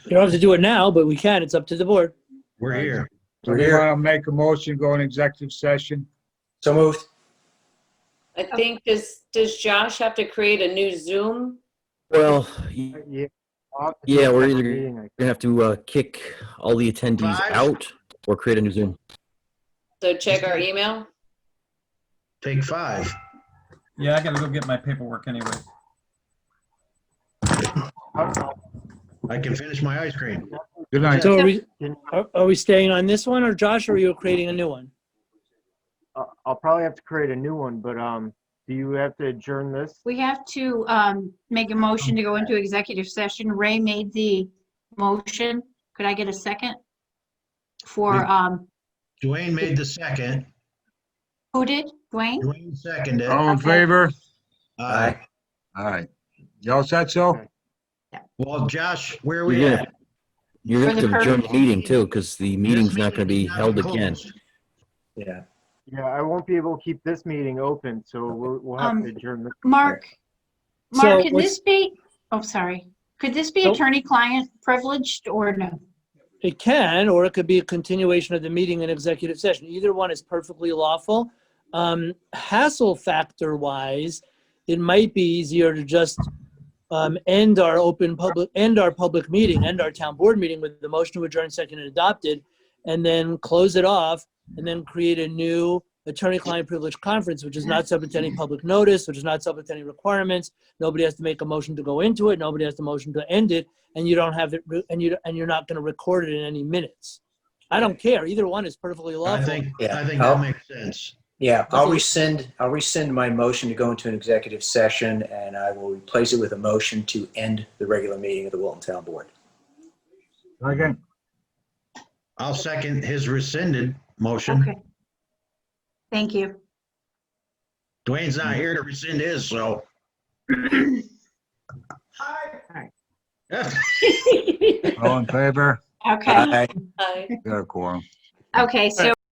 You don't have to do it now, but we can. It's up to the board. We're here. So We're you here. want to make a motion, go in executive session? So moved. I think, does Josh have to create a new Zoom? Well, Yeah. I'll have to do yeah, a we're separate either meeting, I gonna have to kick all the attendees 5? out or create a new Zoom. So check our email? Take 5. Yeah, I gotta go get my paperwork anyway. I can finish my ice cream. Good night. So are we staying on this one, or Josh, or are you creating a new one? I'll probably have to create a new one, but do you have to adjourn this? We have to make a motion to go into executive session. Ray made the motion. Could I get a second? For, Dwayne made the second. who did? Dwayne? Dwayne seconded. All in Okay. favor? Aye. All right. Y'all said so? Well, Josh, where are we You're at? gonna, you're gonna For have the to adjourn the purpose- meeting too, because the meeting's not gonna be This held meeting's again. closed. Yeah. Yeah, I won't be able to keep this meeting open, so we'll have to adjourn this. Mark, So can what's- this be, oh, sorry. Could this be Nope. attorney-client privileged or no? It can, or it could be a continuation of the meeting in executive session. Either one is perfectly lawful. Hassle factor wise, it might be easier to just end our public meeting, end our town board meeting with the motion to adjourn second and adopted, and then close it off, and then create a new attorney-client privilege conference, which is not subject to any public notice, which is not subject to any requirements. Nobody has to make a motion to go into it. Nobody has to motion to end it, and you don't have it, and you're not going to record it in any minutes. I don't care. Either one is perfectly I lawful. think Yeah. that makes sense. Yeah, I'll rescind my motion to go into an executive session, and I will replace it with a motion to end the regular meeting of the Wilton Town Board. Second. I'll second his rescinded motion. Okay. Thank you. Dwayne's not here to rescind his, so. All in favor? Okay. Aye. Hi. Got a quorum. Okay, so